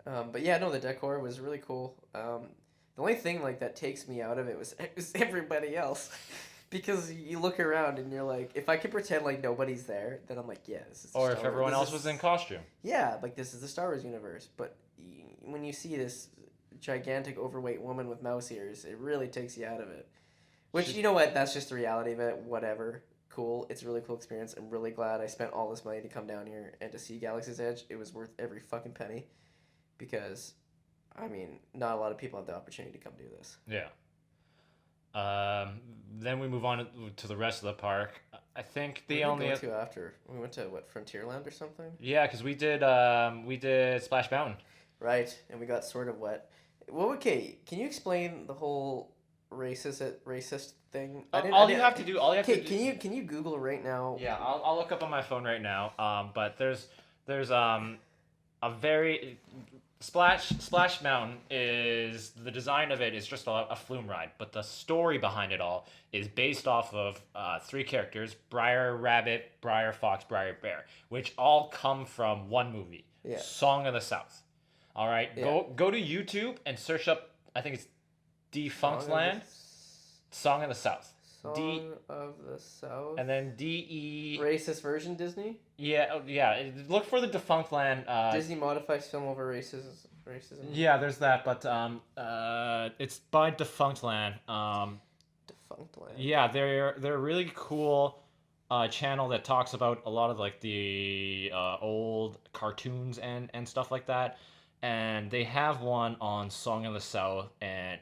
But yeah, no, the decor was really cool. The only thing like that takes me out of it was everybody else. Because you look around and you're like, if I could pretend like nobody's there, then I'm like, yeah, this is Or if everyone else was in costume. Yeah, like this is the Star Wars universe. But when you see this gigantic overweight woman with mouse ears, it really takes you out of it. Which, you know what, that's just the reality of it. Whatever. Cool. It's a really cool experience. I'm really glad I spent all this money to come down here and to see Galaxy's Edge. It was worth every fucking penny, because, I mean, not a lot of people have the opportunity to come do this. Yeah. Then we move on to the rest of the park. I think we went to after? We went to what, Frontierland or something? Yeah, because we did Splash Mountain. Right, and we got sort of wet. Well, okay, can you explain the whole racist thing? All you have to do. Can you Google right now? Yeah, I'll look up on my phone right now. But there's a very Splash Mountain is, the design of it is just a flume ride, but the story behind it all is based off of three characters: Briar Rabbit, Briar Fox, Briar Bear, which all come from one movie, Song of the South. All right, go to YouTube and search up. I think it's Defunctland, Song of the South. Song of the South. And then DE. Racist version Disney? Yeah. Look for the Defunctland. Disney modifies film over racism. Yeah, there's that, but it's by Defunctland. Defunctland. Yeah, they're a really cool channel that talks about a lot of like the old cartoons and stuff like that. And they have one on Song of the South, and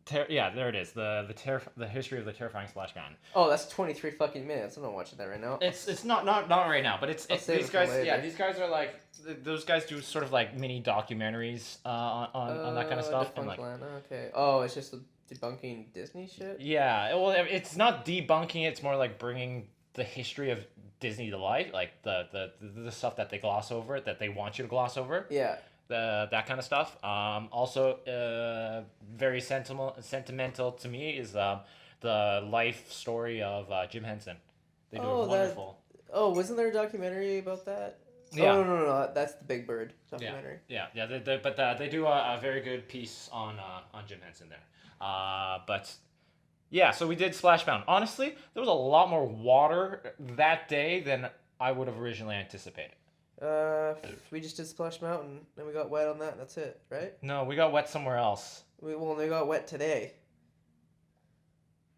there it is. The history of the terrifying Splash Mountain. Oh, that's 23 fucking minutes. I'm not watching that right now. It's not right now, but it's save these it for guys. later. Yeah, these guys are like those guys do sort of like mini documentaries on that kind of stuff and like. Land. Okay. Oh, it's just debunking Disney shit. Yeah, well, it's not debunking it. It's more like bringing the history of Disney to life, like the stuff that they gloss over, that they want you to gloss over. Yeah. That kind of stuff. Also, very sentimental to me is the life story of Jim Henson. They do it wonderful. Wasn't there a documentary about that? Yeah. Oh, no, that's the Big Bird documentary. Yeah. They do a very good piece on Jim Henson there. But yeah, so we did Splash Mountain. Honestly, there was a lot more water that day than I would have originally anticipated. We just did Splash Mountain, and we got wet on that, and that's it, right? No, we got wet somewhere else. We got wet today.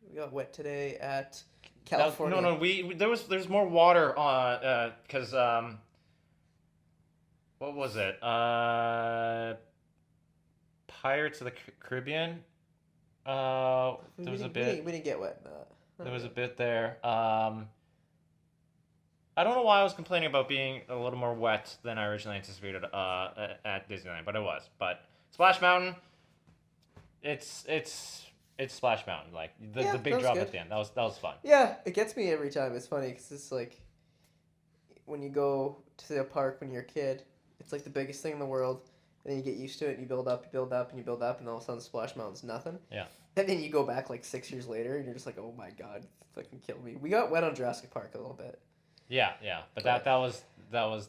We got wet today at California. There's more water because what was it? Pirates of the Caribbean. There was a bit. We didn't get wet in that. There was a bit there. I don't know why I was complaining about being a little more wet than I originally anticipated at Disneyland, but it was. But Splash Mountain, it's Splash Mountain. Like the big drop at the end. That was fun. Yeah, it gets me every time. It's funny because it's like when you go to the park when you're a kid, it's like the biggest thing in the world. And then you get used to it, and you build up, and all of a sudden Splash Mountain's nothing. Yeah. And then you go back like 6 years later, and you're just like, oh my god, fucking kill me. We got wet on Jurassic Park a little bit. Yeah, but that was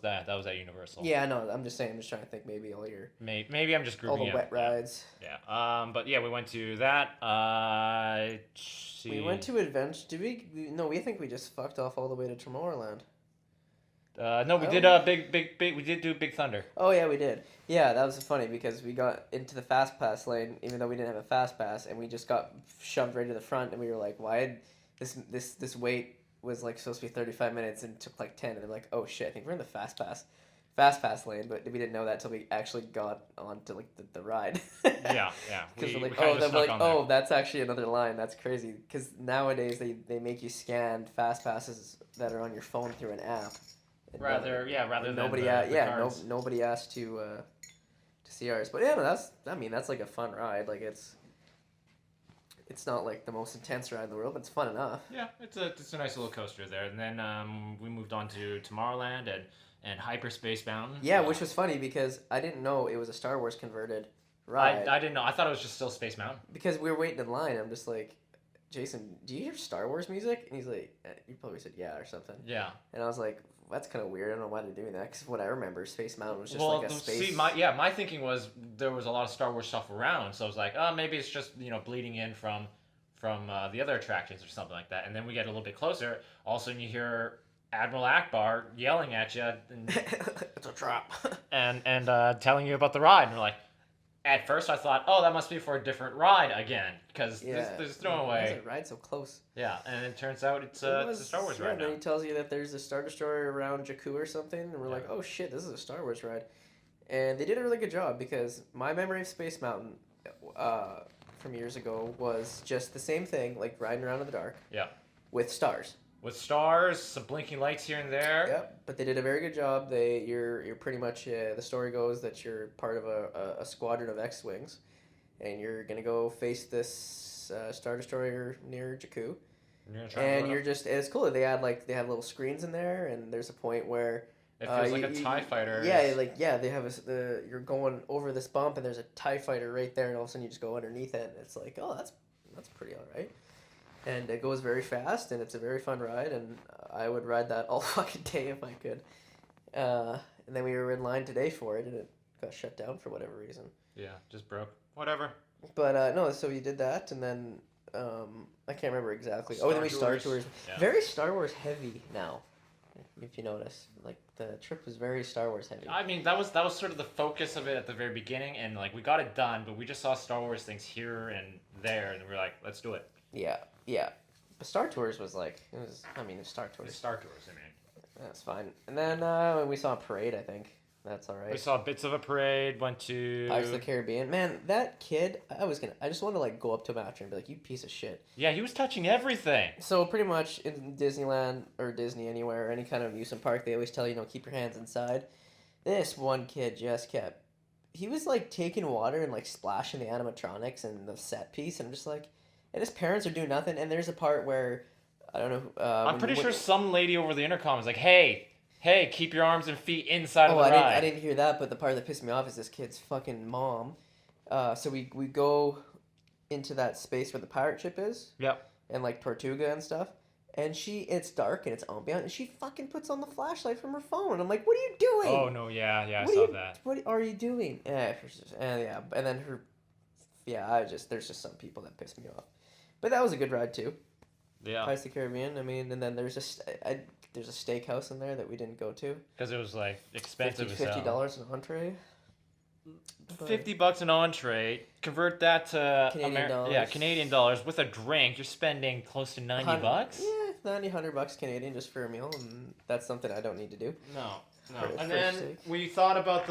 at Universal. Yeah, I know. I'm just saying. I'm just trying to think. Maybe all your maybe I'm just grouping all the wet rides. Yeah. But yeah, we went to that. We went to Adventure. Did we? No, we think we just fucked off all the way to Tomorrowland. No, we did big. We did do Big Thunder. Oh yeah, we did. Yeah, that was funny because we got into the fast pass lane, even though we didn't have a fast pass, and we just got shoved right to the front, and we were like, "Why? This wait was like supposed to be 35 minutes and took like 10." And they're like, "Oh shit, I think we're in the fast pass lane," but we didn't know that until we actually got onto like the ride. Yeah. Because we're like, that's actually another line. That's crazy. Because nowadays they make you scan fast passes that are on your phone through an app. Rather than nobody cards. nobody asked to see ours, but yeah, that's like a fun ride. Like it's not like the most intense ride in the world, but it's fun enough. Yeah, it's a nice little coaster there, and then we moved on to Tomorrowland and Hyperspace Mountain. Yeah, which was funny because I didn't know it was a Star Wars converted ride. I didn't know. I thought it was just still Space Mountain. Because we were waiting in line. I'm just like, Jason, do you hear Star Wars music? And he's like, you probably said yeah or something. Yeah. And I was like, that's kind of weird. I don't know why they're doing that. Because what I remember, Space Mountain was just like a space. See, my thinking was there was a lot of Star Wars stuff around, so I was like, oh, maybe it's just bleeding in from the other attractions or something like that. And then we get a little bit closer. All of a sudden, you hear Admiral Akbar yelling at you. And, it's a trap. and telling you about the ride. And we're like, at first I thought, oh, that must be for a different ride again, because there's no way. Why is it ride so close? Yeah, and it turns out it's a Star Wars ride now. And then he tells you that there's a Star Destroyer around Jakku or something, and we're like, oh shit, this is a Star Wars ride. And they did a really good job, because my memory of Space Mountain from years ago was just the same thing, like riding around in the dark. Yeah. With stars. With stars, some blinking lights here and there. Yep, but they did a very good job. You're pretty much the story goes that you're part of a squadron of X-wings, and you're gonna go face this Star Destroyer near Jakku. And it's cool. They have little screens in there, and there's a point where it feels like a TIE fighter. Yeah, they have you're going over this bump, and there's a TIE fighter right there, and all of a sudden you just go underneath it, and it's like, oh, that's pretty alright. And it goes very fast, and it's a very fun ride, and I would ride that all fucking day if I could. And then we were in line today for it, and it got shut down for whatever reason. Yeah, just broke. Whatever. But no, so we did that, and then I can't remember exactly. Then we Star Tours. Yeah. Very Star Wars heavy now, if you notice. Like the trip was very Star Wars heavy. I mean, that was sort of the focus of it at the very beginning, and like we got it done, but we just saw Star Wars things here and there, and we were like, let's do it. Yeah. But Star Tours was like, it was Star Tours. It's Star Tours, I mean. That's fine. And then we saw a parade, I think. That's all We right. saw bits of a parade. Went to. Pirates of the Caribbean. Man, that kid, I just want to like go up to him after and be like, you piece of shit. Yeah, he was touching everything. So pretty much in Disneyland or Disney anywhere, or any kind of amusement park, they always tell you, keep your hands inside. This one kid just kept, he was like taking water and like splashing the animatronics and the set piece, and I'm just like, and his parents are doing nothing. And there's a part where, I don't know. I'm pretty sure some lady over the intercom is like, "Hey, keep your arms and feet inside of the ride." I didn't hear that, but the part that pissed me off is this kid's fucking mom. So we go into that space where the pirate ship is. Yep. And like Tortuga and stuff. And it's dark and it's ambient, and she fucking puts on the flashlight from her phone. And I'm like, what are you doing? Oh no, yeah, I saw that. What are you doing? And then there's just some people that piss me off. But that was a good ride too. Yeah. Pirates of the Caribbean. I mean, and then there's a steakhouse in there that we didn't go to. Because it was like expensive as $50 an entree. $50 an entree. Convert that to Canadian dollars. Yeah, Canadian dollars with a drink. You're spending close to $90. Yeah, $100 Canadian just for a meal, and that's something I don't need to do. No. For And then steak. we thought about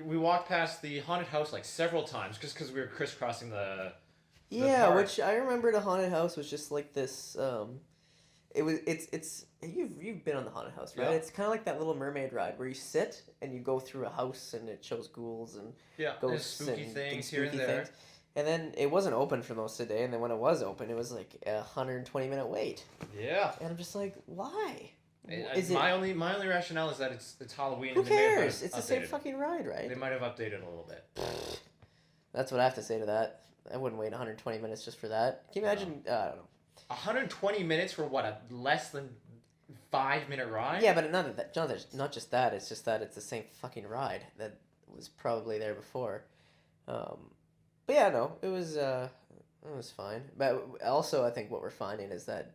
we walked past the haunted house like several times just because we were crisscrossing the. Yeah, park. which I remember the haunted house was just like this. It's you've been on the haunted house, right? Yeah. It's kind of like that Little Mermaid ride where you sit and you go through a house and it shows ghouls and ghosts spooky and things here and spooky there. things. And then it wasn't open for most of the day, and then when it was open, it was like a 120-minute wait. Yeah. And I'm just like, why? My only rationale is that it's Halloween. Who and they may have cares? It's the same updated it. fucking ride, right? They might have updated a little bit. That's what I have to say to that. I wouldn't wait 120 minutes just for that. Can you imagine? I don't know. 120 minutes for what, a less than 5-minute ride? Yeah, but not just that. It's just that it's the same fucking ride that was probably there before. But yeah, no, it was fine. But also, I think what we're finding is that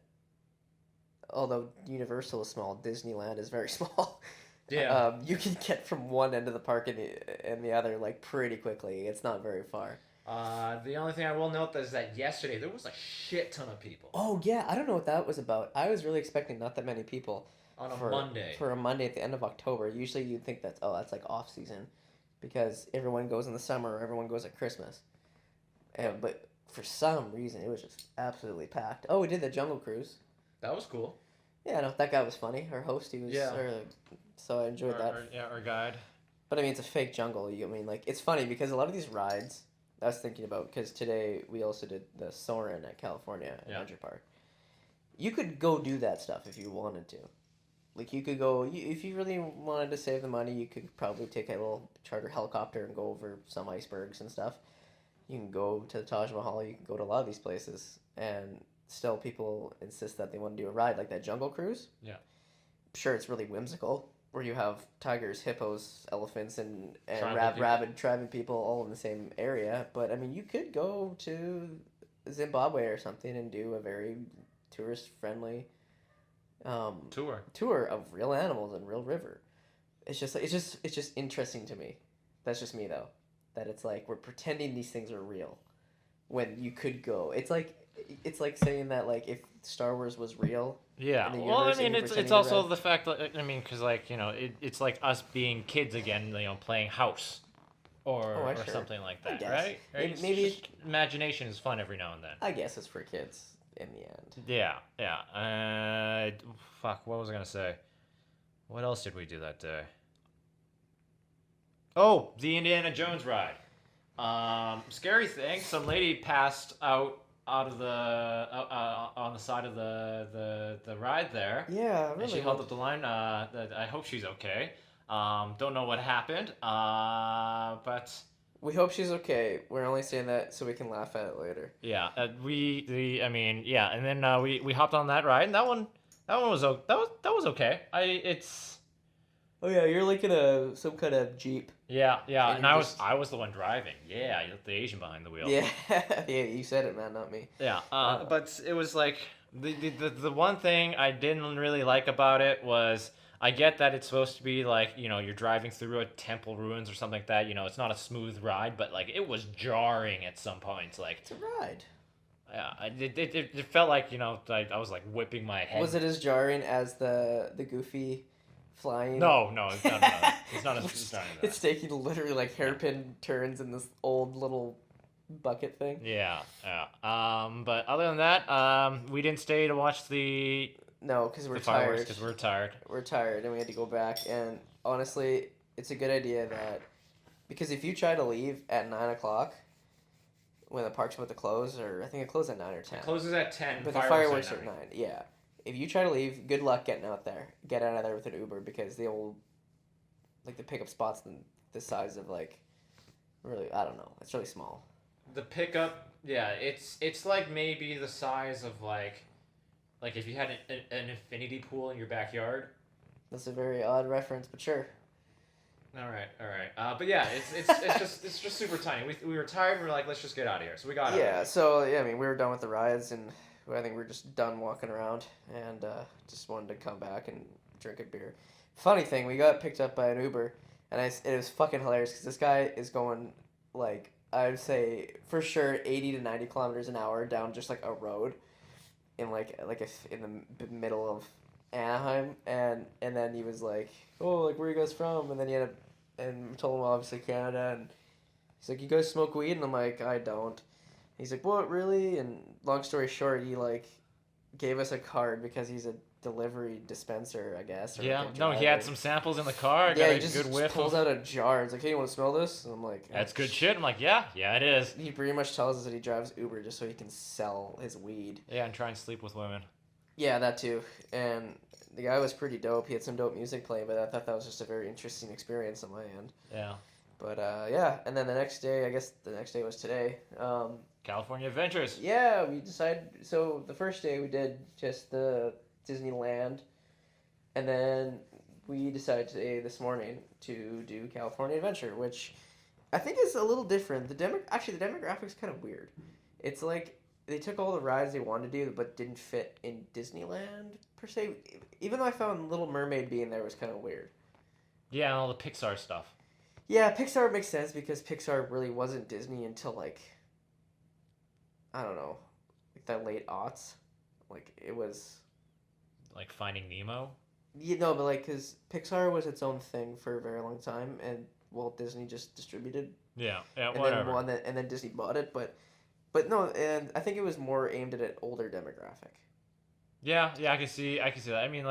although Universal is small, Disneyland is very small. Yeah. You can get from one end of the park and the other like pretty quickly. It's not very far. The only thing I will note is that yesterday there was a shit ton of people. Oh yeah, I don't know what that was about. I was really expecting not that many people On a Monday. For a Monday at the end of October. Usually you'd think that's like off season, because everyone goes in the summer or everyone goes at Christmas. But for some reason it was just absolutely packed. Oh, we did the Jungle Cruise. That was cool. Yeah, no, that guy was funny. Our host, he was. Yeah. So I enjoyed that. Our guide. But I mean, it's a fake jungle. It's funny because a lot of these rides, I was thinking about, because today we also did the Soarin' at California Adventure Park. You could go do that stuff if you wanted to. Like, you could go, if you really wanted to save the money, you could probably take a little charter helicopter and go over some icebergs and stuff. You can go to the Taj Mahal, you can go to a lot of these places, and still people insist that they want to do a ride like that Jungle Cruise. Yeah. Sure, it's really whimsical, where you have tigers, hippos, elephants, and Tribal rabid tribal people all in the same area. But I mean, you could go to Zimbabwe or something and do a very tourist-friendly tour of real animals and real river. It's just interesting to me. That's just me though. That it's like we're pretending these things are real when you could go. It's like saying that like if Star Wars was real. Yeah. Well, I mean, it's also the fact that because like it's like us being kids again, playing house, or sure. something like that, guess. right? Maybe imagination is fun every now and then. I guess it's for kids in the end. Yeah. Fuck. What was I gonna say? What else did we do that day? Oh, the Indiana Jones ride. Scary thing. Some lady passed out of the on the side of the ride there. Yeah, really. And she held up the line. I hope she's okay. Don't know what happened. But we hope she's okay. We're only saying that so we can laugh at it later. yeah, and then we hopped on that ride, and that one was okay. Oh yeah, you're like in some kind of Jeep. Yeah, And and I you was the one driving. Yeah, you look the Asian behind the wheel. Yeah, yeah, you said it, man, not me. Yeah, but it was like the one thing I didn't really like about it was I get that it's supposed to be like you're driving through a temple ruins or something like that. It's not a smooth ride, but like it was jarring at some points. Like It's a ride. yeah, it felt like I was like whipping my head. Was it as jarring as the Goofy flying. No, it's not another. It's not any of that. It's taking literally like hairpin turns in this old little bucket thing. Yeah. But other than that, we didn't stay to watch the No, because we're fireworks tired. because we're tired. We're tired and we had to go back. And honestly, it's a good idea that because if you try to leave at 9:00 when the park's about to close, or I think it closed at 9 or 10. It closes at 10. But the fireworks are at 9. Yeah. If you try to leave, good luck getting out there. Get out of there with an Uber because the pickup spots the size of really, I don't know. It's really small. The pickup, yeah, it's like maybe the size of like if you had an infinity pool in your backyard. That's a very odd reference, but sure. All right. But yeah, it's just super tiny. We were tired and we were like, let's just get out of here. So we got out. Yeah. So yeah, I mean, we were done with the rides and I think we're just done walking around and just wanted to come back and drink a beer. Funny thing, we got picked up by an Uber and it was fucking hilarious because this guy is going like I would say for sure 80 to 90 kilometers an hour down just like a road in in the middle of Anaheim and then he was like, oh, like where are you guys from? And then he had and told him obviously Canada and he's like, you guys smoke weed? And I'm like, I don't. He's like, what, really? And long story short, he gave us a card because he's a delivery dispenser, I guess. Or Yeah, like a no, he driver. had some samples in the car. Yeah, Got he a just good whiff. pulls out a jar. It's like, hey, you want to smell this? And I'm like, That's good shit. I'm like, yeah, it is. He pretty much tells us that he drives Uber just so he can sell his weed. Yeah, and try and sleep with women. Yeah, that too. And the guy was pretty dope. He had some dope music playing, but I thought that was just a very interesting experience on my end. Yeah. But yeah, and then the next day, I guess the next day was today. California Adventures. Yeah, we decided. So the first day we did just the Disneyland, and then we decided today, this morning, to do California Adventure, which I think is a little different. The demographic's kind of weird. It's like they took all the rides they wanted to do, but didn't fit in Disneyland per se. Even though I found Little Mermaid being there was kind of weird. Yeah, and all the Pixar stuff. Yeah, Pixar makes sense because Pixar really wasn't Disney until I don't know, the late aughts. It was. Like Finding Nemo. But because Pixar was its own thing for a very long time, and Walt Disney just distributed. Yeah, whatever. And then Disney bought it, but no, and I think it was more aimed at an older demographic. Yeah, I can see that. I mean,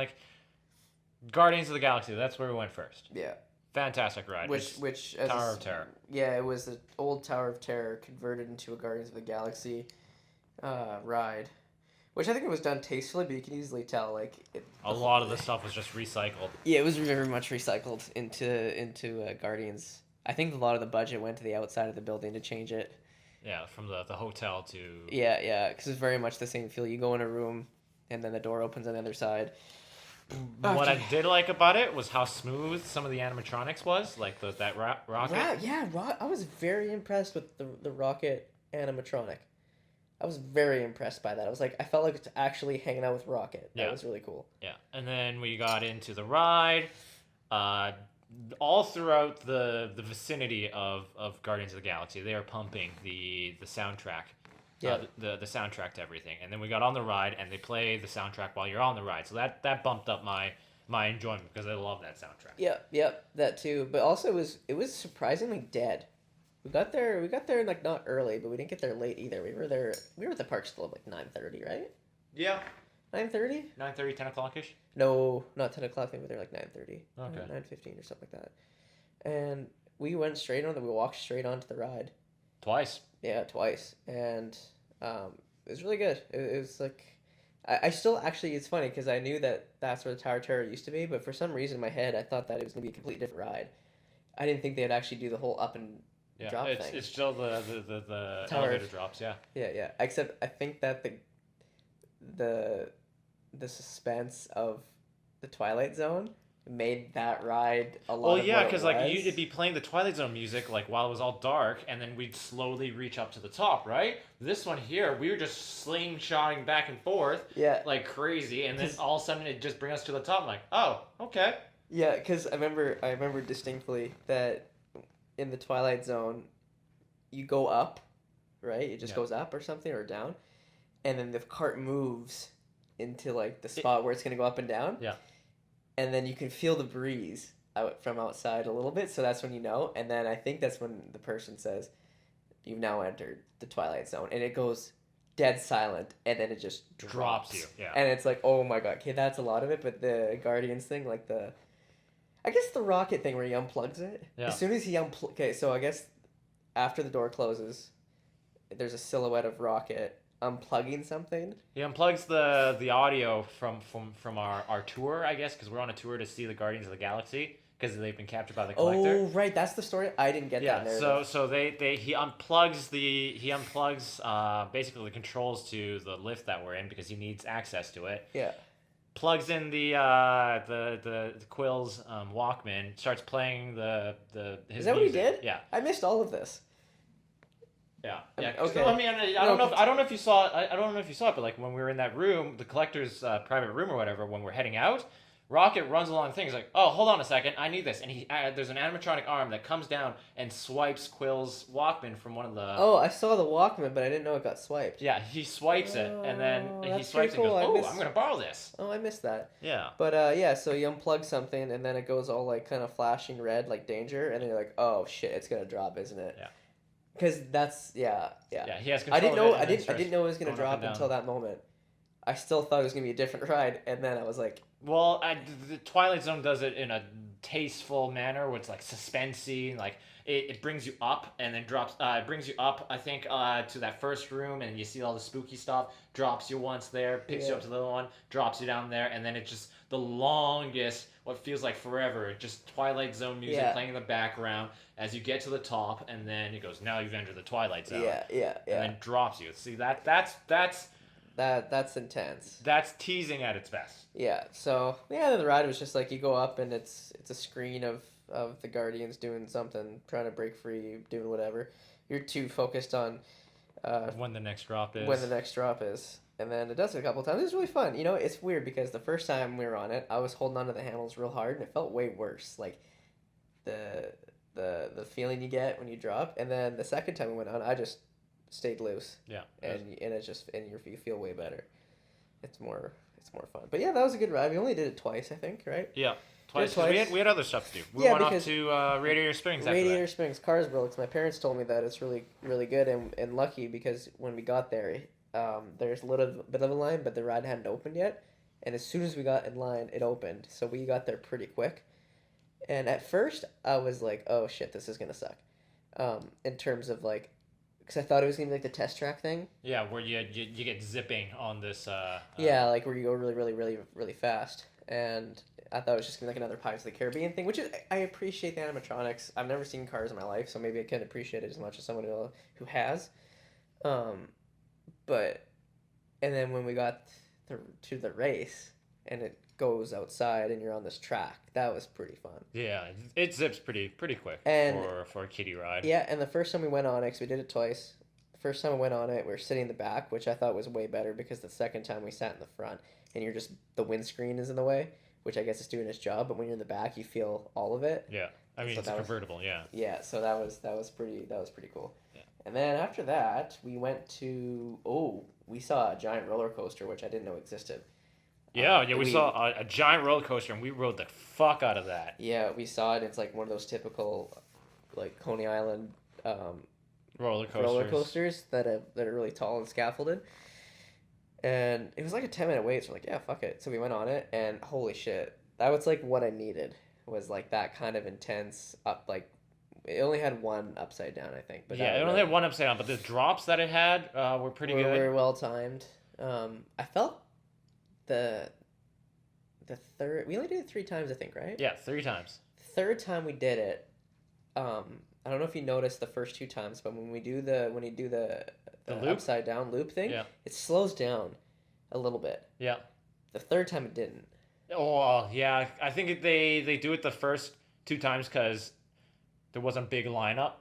Guardians of the Galaxy. That's where we went first. Yeah. Fantastic ride. Which Tower of Terror. Yeah, it was the old Tower of Terror converted into a Guardians of the Galaxy ride. Which I think it was done tastefully, but you can easily tell a lot of the stuff was just recycled. Yeah, it was very much recycled into Guardians. I think a lot of the budget went to the outside of the building to change it. Yeah, from the hotel to. Yeah, because it's very much the same feel. You go in a room, and then the door opens on the other side. What I did like about it was how smooth some of the animatronics was, that rocket. Yeah, I was very impressed with the rocket animatronic. I was very impressed by that. I felt like it's actually hanging out with Rocket. That was really cool. Yeah, and then we got into the ride. All throughout the vicinity of Guardians of the Galaxy, they are pumping the soundtrack. Yeah. The soundtrack to everything. And then we got on the ride, and they play the soundtrack while you're on the ride. So that bumped up my enjoyment because I love that soundtrack. Yeah, that too. But also it was surprisingly dead. We got there not early, but we didn't get there late either. We were at the park still at 9:30, right? Yeah. 9:30? 9:30, 10 o'clock-ish? No, not 10 o'clock. They were there 9:30. Okay. 9:15 or something like that. And we walked straight onto the ride. Twice. Yeah, twice. And it was really good. It was I still actually, it's funny because I knew that's where the Tower of Terror used to be, but for some reason in my head I thought that it was going to be a completely different ride. I didn't think they'd actually do the whole up and drop thing. It's still the elevator drops, yeah. Yeah. Except I think that the suspense of the Twilight Zone made that ride a lot. Well, yeah, because you'd be playing the Twilight Zone music while it was all dark, and then we'd slowly reach up to the top, right? This one here, we were just slingshotting back and forth, like crazy, and then all of a sudden it just bring us to the top. I'm like, oh, okay. Yeah, because I remember distinctly that in the Twilight Zone, you go up, right? It just goes up or something or down, and then the cart moves into the spot where it's gonna go up and down. Yeah. and then you can feel the breeze out from outside a little bit, so that's when you know. And then I think that's when the person says, "You've now entered the Twilight Zone," and it goes dead silent, and then it just drops you. Yeah. And it's like, oh my god, okay, that's a lot of it. But the Guardians thing, like I guess the rocket thing where he unplugs it. Yeah. As soon as he okay, so I guess after the door closes, there's a silhouette of Rocket unplugging something. He unplugs the audio from our tour, I guess, because we're on a tour to see the Guardians of the Galaxy because they've been captured by the Collector. Oh, right, that's the story. I didn't get that narrative. So he unplugs basically the controls to the lift that we're in because he needs access to it. Yeah. Plugs in the Quill's Walkman, starts playing his Is that what he music. did? Yeah. I missed all of this. Yeah. Okay. So, I mean, I don't know if you saw it. I don't know if you saw it, but like when we were in that room, the Collector's private room or whatever, when we're heading out, Rocket runs along the thing. He's like, "Oh, hold on a second, I need this," and there's an animatronic arm that comes down and swipes Quill's Walkman from one of the. Oh, I saw the Walkman, but I didn't know it got swiped. Yeah, he swipes it, and then he that's swipes pretty it and cool. goes, "Oh, I'm gonna borrow this." Oh, I missed that. Yeah. But yeah, so you unplug something, and then it goes all like kind of flashing red, like danger, and then you're like, "Oh shit, it's gonna drop, isn't it?" Yeah. Because that's yeah. Yeah, he has control. I didn't know. Of it, I didn't know it was gonna going up and drop down. until that moment. I still thought it was gonna be a different ride, and then I was like, Well, the Twilight Zone does it in a tasteful manner, where it's like suspensey, like it brings you up and then drops. It brings you up, I think, to that first room, and you see all the spooky stuff. Drops you once there, picks you up to the other one, drops you down there, and then it's just the longest, what feels like forever, just Twilight Zone music playing in the background as you get to the top, and then it goes, "Now you've entered the Twilight Zone." yeah. And then drops you. See That's intense. That's teasing at its best. Yeah. So yeah, the ride was just like you go up and it's a screen of the Guardians doing something, trying to break free, doing whatever. You're too focused on When the next drop is. when the next drop is, and then it does it a couple times. It's really fun. You know, it's weird because the first time we were on it, I was holding onto the handles real hard, and it felt way worse. Like the feeling you get when you drop, and then the second time we went on, I just stayed loose. Yeah. And it's just you feel way better. It's more fun. But yeah, that was a good ride. We only did it twice, I think, right? Yeah. Twice. 'Cause Twice. We had other stuff to do. We Yeah, went off because to Radiator Springs after Radiator that. Springs, Carsville. It's my parents told me that it's really really good and lucky because when we got there, there's a little bit of a line, but the ride hadn't opened yet. And as soon as we got in line, it opened. So we got there pretty quick. And at first, I was like, "Oh shit, this is gonna suck," in terms of like, because I thought it was gonna be like the test track thing. Yeah, where you get zipping on this. Yeah, like where you go really, really, really, really fast. And I thought it was just gonna be like another Pirates of the Caribbean thing, which is I appreciate the animatronics. I've never seen Cars in my life, so maybe I can appreciate it as much as someone who has. But and then when we got to the race and it goes outside and you're on this track, that was pretty fun. Yeah, it zips pretty quick And for a kiddie ride. yeah, and the first time we went on it, 'cause we did it twice. The first time we went on it, we were sitting in the back, which I thought was way better because the second time we sat in the front, and the windscreen is in the way, which I guess is doing its job. But when you're in the back, you feel all of it. Yeah, I mean So it's a that was- convertible. Yeah. Yeah, so that was pretty cool. Yeah. And then after that, we went to we saw a giant roller coaster, which I didn't know existed. Yeah, we saw a giant roller coaster and we rode the fuck out of that. Yeah, we saw it. It's like one of those typical, like Coney Island Roller coasters that are really tall and scaffolded. And it was like a 10-minute wait, so we're like, yeah, fuck it. So we went on it, and holy shit, that was like what I needed. Was like that kind of intense up, like it only had one upside down, I think. But yeah, it only had one upside down, but the drops that it had were pretty good. Were well timed. I felt the third. We only did it 3 times, I think, right? Yeah, 3 times. Third time we did it. I don't know if you noticed the first 2 times, but when you do the loop? upside down loop thing, Yeah. it slows down a little bit. Yeah. The third time it didn't. Oh yeah, I think they do it the first 2 times because there wasn't a big lineup.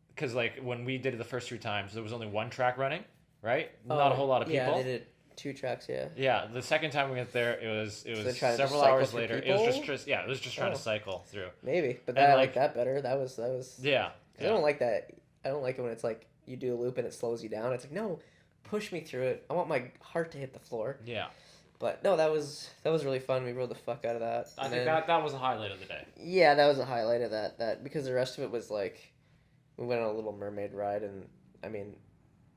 Because like when we did it the first 3 times, there was only 1 track running, right? Not a whole lot of people. Yeah, they did 2 tracks. Yeah. Yeah, the second time we went there, it was trying to just several cycle hours through later. people? It was just trying to cycle through. Maybe, but And, I like- like that better. That was. Yeah. 'Cause I don't like that. I don't like it when it's like you do a loop and it slows you down. It's like no, push me through it. I want my heart to hit the floor. Yeah. But no, that was really fun. We rode the fuck out of that. I And think then- that was a highlight of the day. Yeah, that was a highlight of that because the rest of it was like, we went on a Little Mermaid ride, and I mean,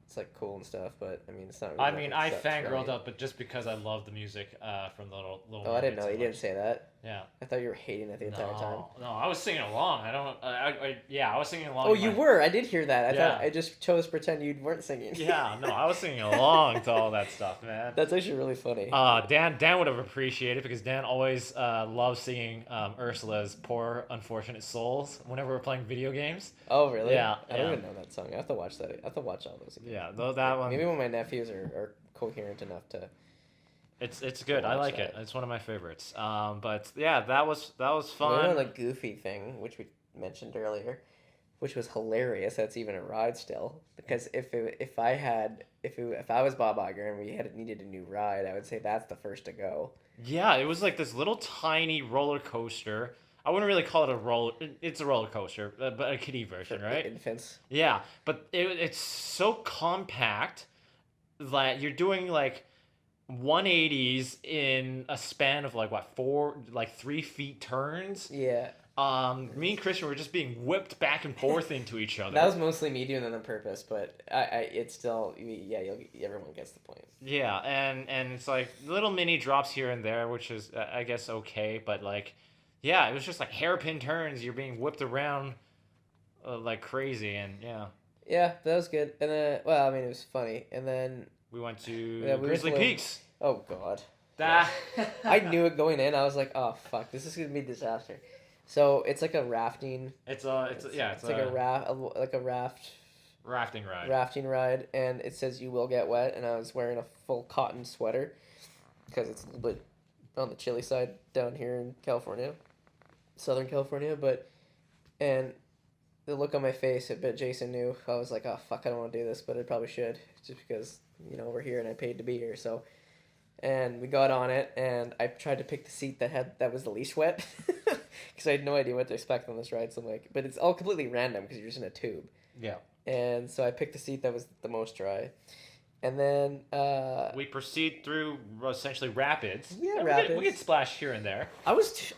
it's like cool and stuff, but I mean, it's not really. I mean, I except fangirled right. up, but just because I love the music from the Little Oh, I didn't Mermaid know. so You didn't much. say that. Yeah. I thought you were hating it the entire time. No, I was singing along. I don't. I was singing along. Oh, in you my- were. I did hear that. I Yeah. thought I just chose to pretend you weren't singing. Yeah, no, I was singing along to all that stuff, man. That's actually really funny. Dan would have appreciated it because Dan always loves singing Ursula's "Poor Unfortunate Souls" whenever we're playing video games. Oh, really? Yeah, I don't yeah. even know that song. I have to watch that. I have to watch all those again. Yeah, though that one. Maybe when my nephews are coherent enough to. It's good. I watch like it. that. It's one of my favorites. But yeah, that was We went fun. on a goofy thing, which we mentioned earlier, which was hilarious. That's even a ride still, because if I was Bob Iger and we needed a new ride, I would say that's the first to go. Yeah, it was like this little tiny roller coaster. I wouldn't really call it a roller. It's a roller coaster, but a kiddie version, For right? Infants. Yeah, but it's so compact that you're doing like 180s in a span of like what 3 feet turns. Yeah, Me and Christian were just being whipped back and forth into each other. that was mostly me doing that on purpose, but it's still everyone gets the point. Yeah, and it's like little mini drops here and there, which is I guess okay, but like, yeah, it was just like hairpin turns. You're being whipped around like crazy, and yeah, Yeah, that was good. And then, well, I mean, it was funny. And then, we went to Yeah, we went Grizzly to- Peaks. oh god, That I knew it going in. I was like, oh fuck, this is gonna be a disaster. So it's like a rafting. it's It's like a a raft rafting ride. rafting ride, and it says you will get wet. And I was wearing a full cotton sweater because it's a little bit on the chilly side down here in California, Southern California. And the look on my face, I bet Jason knew. I was like, oh fuck, I don't want to do this, but I probably should, just because we're here and I paid to be here. So, and we got on it, and I tried to pick the seat that was the least wet, because I had no idea what to expect on this ride. So I'm like, but it's all completely random because you're just in a tube. Yeah. And so I picked the seat that was the most dry. And then We proceed through essentially rapids. Yeah, And rapids. We get splashed here and there. I was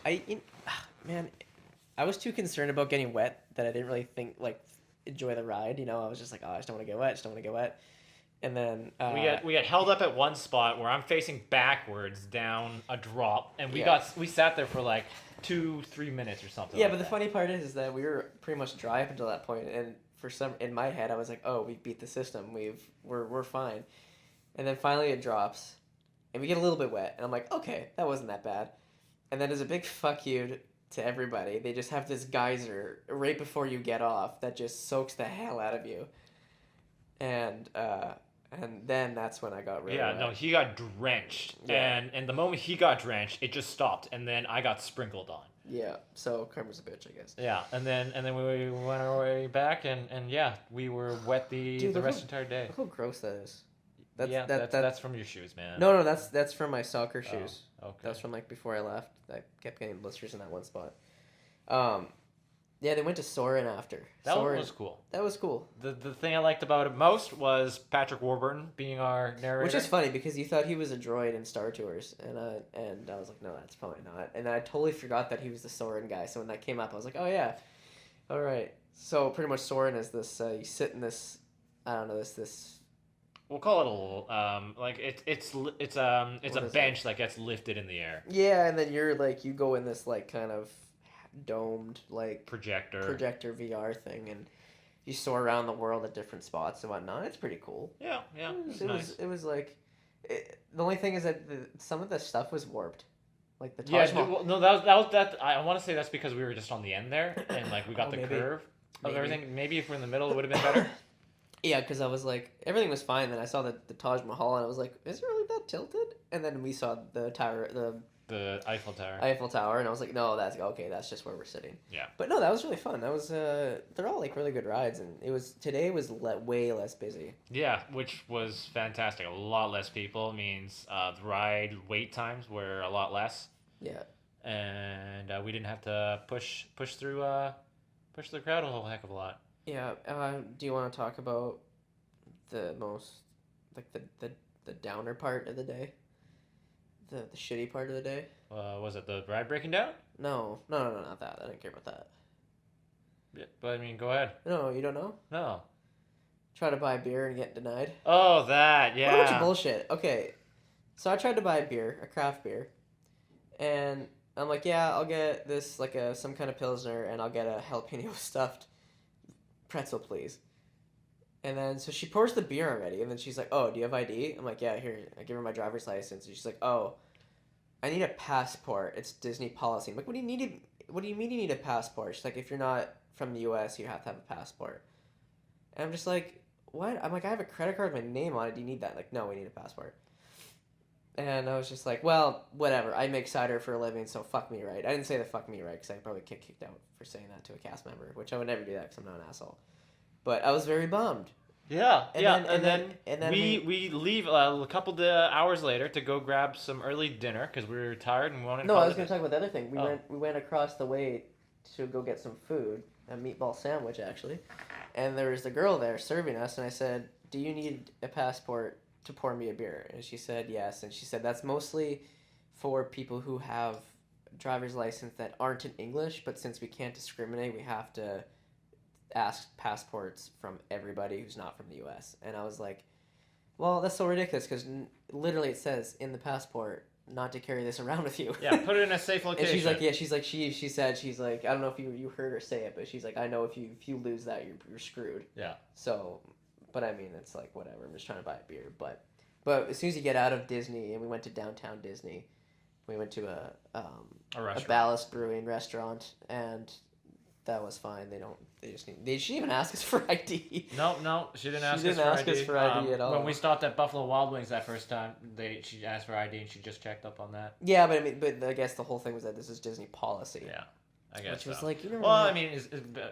I was too concerned about getting wet that I didn't really enjoy the ride. I was just like, oh, I just don't want to get wet. And then We got held up at one spot where I'm facing backwards down a drop, and we Yeah. sat there for like 2-3 minutes or something. yeah, like but the that. funny part is that we were pretty much dry up until that point, and in my head I was like, oh, we beat the system. We're fine. And then finally it drops, and we get a little bit wet, and I'm like, okay, that wasn't that bad. And then as a big fuck you to everybody, they just have this geyser right before you get off that just soaks the hell out of you. And then that's when I got really Yeah, wet. no, he got drenched, Yeah. and the moment he got drenched, it just stopped, and then I got sprinkled on. Yeah, so karma's a bitch, I guess. Yeah, and then we went our way back, and yeah, we were wet the Dude, look rest how- entire day. Look how gross that is. That's from your shoes, man. No, that's from my soccer Oh, shoes. okay. That's from like before I left. I kept getting blisters in that one spot. Yeah, they went to Soarin' after. That one Soarin', was cool. that was cool. The thing I liked about it most was Patrick Warburton being our narrator. Which is funny because you thought he was a droid in Star Tours, and I was like, no, that's probably not. And I totally forgot that he was the Soarin' guy. So when that came up, I was like, oh yeah, all right. So pretty much Soarin' is this. You sit in this. I don't know this. We'll call it a little like it's a What is bench that gets lifted in the air. Yeah, and then you're like you go in this like kind of domed like projector VR thing, and you soar around the world at different spots and whatnot. It's pretty cool. Yeah, it's nice. It was like the only thing is that some of the stuff was warped, like the Yeah, Taj Mahal. well, no, that was that. I want to say that's because we were just on the end there, and like we got Oh, the maybe. curve of Maybe. everything. Maybe if we're in the middle, it would have been better. Yeah, because I was like, everything was fine. Then I saw the Taj Mahal, and I was like, is it really that tilted? And then we saw the tower, The Eiffel Tower. Eiffel Tower, and I was like, no, that's okay. That's just where we're sitting. Yeah. But no, that was really fun. That was they're all like really good rides, and today was way less busy. Yeah, which was fantastic. A lot less people means the ride wait times were a lot less, Yeah. and we didn't have to push through the crowd a whole heck of a lot. Yeah. Do you want to talk about the most like the downer part of the day? the shitty part of the day. Was it the ride breaking down? No, not that. I didn't care about that. Yeah, but I mean, go ahead. No, you don't know? No. Try to buy a beer and get denied. Oh, that, yeah. What a bunch of bullshit. Okay, so I tried to buy a beer, a craft beer, and I'm like, yeah, I'll get this, like some kind of Pilsner, and I'll get a jalapeno stuffed pretzel, please. And then, so she pours the beer already, and then she's like, oh, do you have ID? I'm like, yeah, here. I give her my driver's license, and she's like, oh, I need a passport. It's Disney policy. I'm like, what do you mean you need a passport? She's like, if you're not from the U.S., you have to have a passport. And I'm just like, what? I'm like, I have a credit card with my name on it. Do you need that? Like, no, we need a passport. And I was just like, well, whatever. I make cider for a living, so fuck me, right? I didn't say the fuck me, right? Because I'd probably get kicked out for saying that to a cast member, which I would never do that because I'm not an asshole. But I was very bummed. Yeah, And then we leave a couple of hours later to go grab some early dinner because we were tired and wanted to No, call I was it going to talk about the other thing. Oh. We went across the way to go get some food, a meatball sandwich, actually. And there was the girl there serving us, and I said, do you need a passport to pour me a beer? And she said yes, and she said that's mostly for people who have driver's license that aren't in English, but since we can't discriminate, we have to ask passports from everybody who's not from the U.S. And I was like, well, that's so ridiculous because literally it says in the passport not to carry this around with you. Yeah, put it in a safe location. And she's like, yeah, she said, she's like, I don't know if you heard her say it, but she's like, I know if you lose that, you're screwed. Yeah. So, but I mean, it's like, whatever, I'm just trying to buy a beer. But as soon as you get out of Disney, and we went to downtown Disney, we went to a Ballast Brewing restaurant, and that was fine. She didn't even ask us for ID. No, she didn't ask us for ID at all. When we stopped at Buffalo Wild Wings that first time, she asked for ID and she just checked up on that. Yeah, but I guess the whole thing was that this is Disney policy. Yeah, I guess. Which was like, you know. Well, I mean,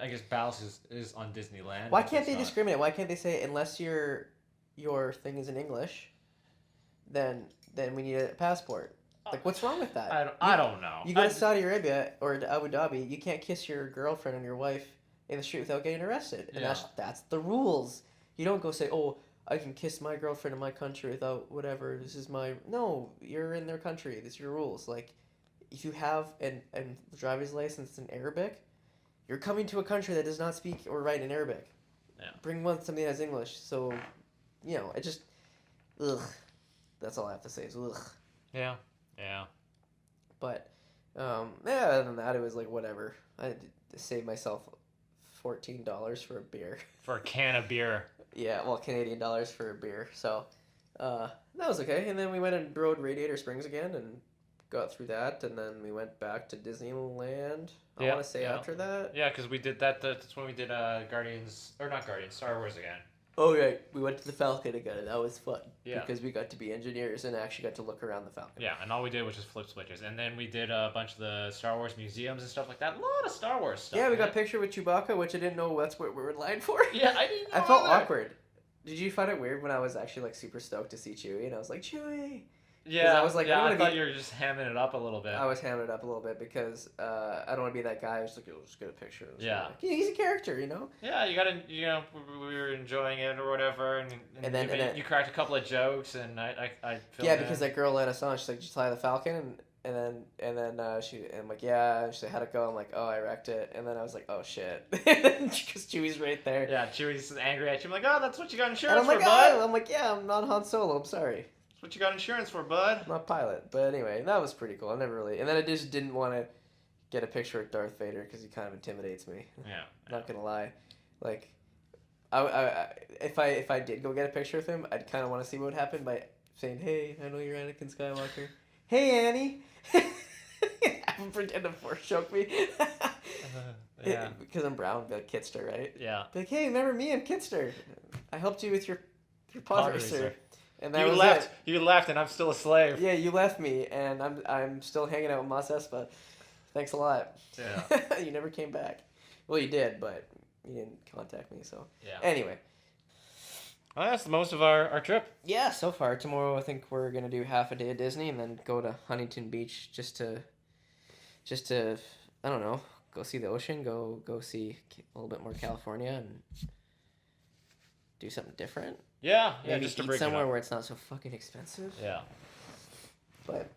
I guess Ballast is on Disneyland. Why can't they discriminate? Why can't they say unless your thing is in English, then we need a passport? Like, what's wrong with that? I don't know. You go to Saudi Arabia or to Abu Dhabi, you can't kiss your girlfriend and your wife in the street without getting arrested. And that's the rules. You don't go say, oh, I can kiss my girlfriend in my country without whatever. This is my... No, you're in their country. These are your rules. Like, if you have a driver's license in Arabic, you're coming to a country that does not speak or write in Arabic. Yeah. Something that has English. So, you know, it just... Ugh. That's all I have to say is ugh. Yeah. Yeah. But, other than that, it was like, whatever. I saved myself $14 for a beer. For a can of beer. Yeah, well, Canadian dollars for a beer. So, that was okay. And then we went and rode Radiator Springs again and got through that. And then we went back to Disneyland, I want to say, after that. Yeah, because we did that. That's when we did Star Wars again. Oh, right. We went to the Falcon again, and that was fun. Yeah. Because we got to be engineers and actually got to look around the Falcon. Yeah, and all we did was just flip switches. And then we did a bunch of the Star Wars museums and stuff like that. A lot of Star Wars stuff. Yeah, we got a picture with Chewbacca, which I didn't know that's what we were in line for. Yeah, I didn't know I felt either. awkward. Did you find it weird when I was actually, like, super stoked to see Chewie? And I was like, Chewie! Yeah, I was like, I thought you were just hamming it up a little bit. I was hamming it up a little bit because I don't want to be that guy who's like, just get a picture. Yeah. Like, he's a character, you know? Yeah, we were enjoying it or whatever, and then you cracked a couple of jokes, and I filled in. Because that girl let us on. She's like, did you fly the Falcon? And then I'm like, yeah. She's like, how'd it go? I'm like, oh, I wrecked it. And then I was like, oh, shit. Because Chewie's right there. Yeah, Chewie's angry at you. I'm like, oh, that's what you got insurance and I'm like, for, bud. I'm like, yeah, I'm not Han Solo. I'm sorry. What you got insurance for, bud? I'm not a pilot. But anyway, that was pretty cool. I never really... And then I just didn't want to get a picture with Darth Vader because he kind of intimidates me. Yeah. Not going to lie. Like, if I did go get a picture with him, I'd kind of want to see what would happen by saying, hey, I know you're Anakin Skywalker. Hey, Annie. Have him pretend to force choke me. Yeah. Because I'm brown, be like Kitster, right? Yeah. Be like, hey, remember me? I'm Kitster. I helped you with your pod racer. And that was left. it. You left, and I'm still a slave. Yeah, you left me, and I'm still hanging out with Mos Espa. Thanks a lot. Yeah. You never came back. Well, you did, but you didn't contact me. So yeah. Anyway. Well, that's most of our trip. Yeah, so far. Tomorrow, I think we're gonna do half a day of Disney, and then go to Huntington Beach just to I don't know, go see the ocean, go see a little bit more California, and do something different. Yeah, Maybe just to eat break somewhere it up. where it's not so fucking expensive. Yeah. But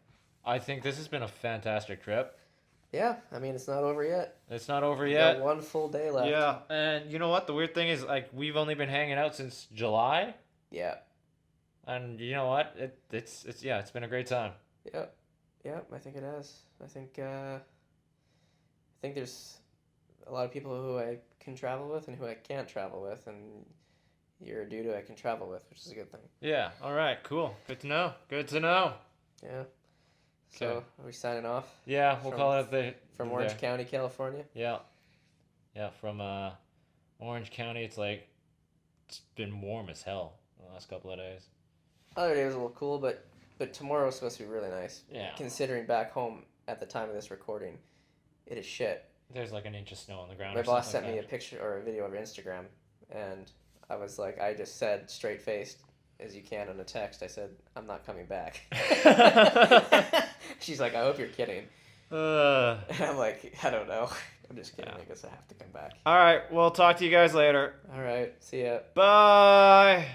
I think this has been a fantastic trip. Yeah, I mean, it's not over yet. It's not over We yet. got one full day left. Yeah, and you know what? The weird thing is, like, we've only been hanging out since July, Yeah. and you know what? It's been a great time. Yep. Yep, I think it has. I think there's a lot of people who I can travel with and who I can't travel with, and you're a dude who I can travel with, which is a good thing. Yeah. All right. Cool. Good to know. Good to know. Yeah. So, Okay. are we signing off Yeah, we'll From- call it the from there. Orange County, California? Yeah. Yeah, from Orange County, it's been warm as hell the last couple of days. Other day was a little cool, but tomorrow's supposed to be really nice. Yeah. Considering back home at the time of this recording, it is shit. There's like an inch of snow on the ground. My or boss something sent me like a picture or a video over Instagram, and I was like, I just said straight faced, as you can on a text, I said, I'm not coming back. that. She's like, I hope you're kidding. Uh, And I'm like, I don't know. I'm just kidding. Yeah. I guess I have to come back. all right, we'll talk to you guys later. All right. See ya. Bye.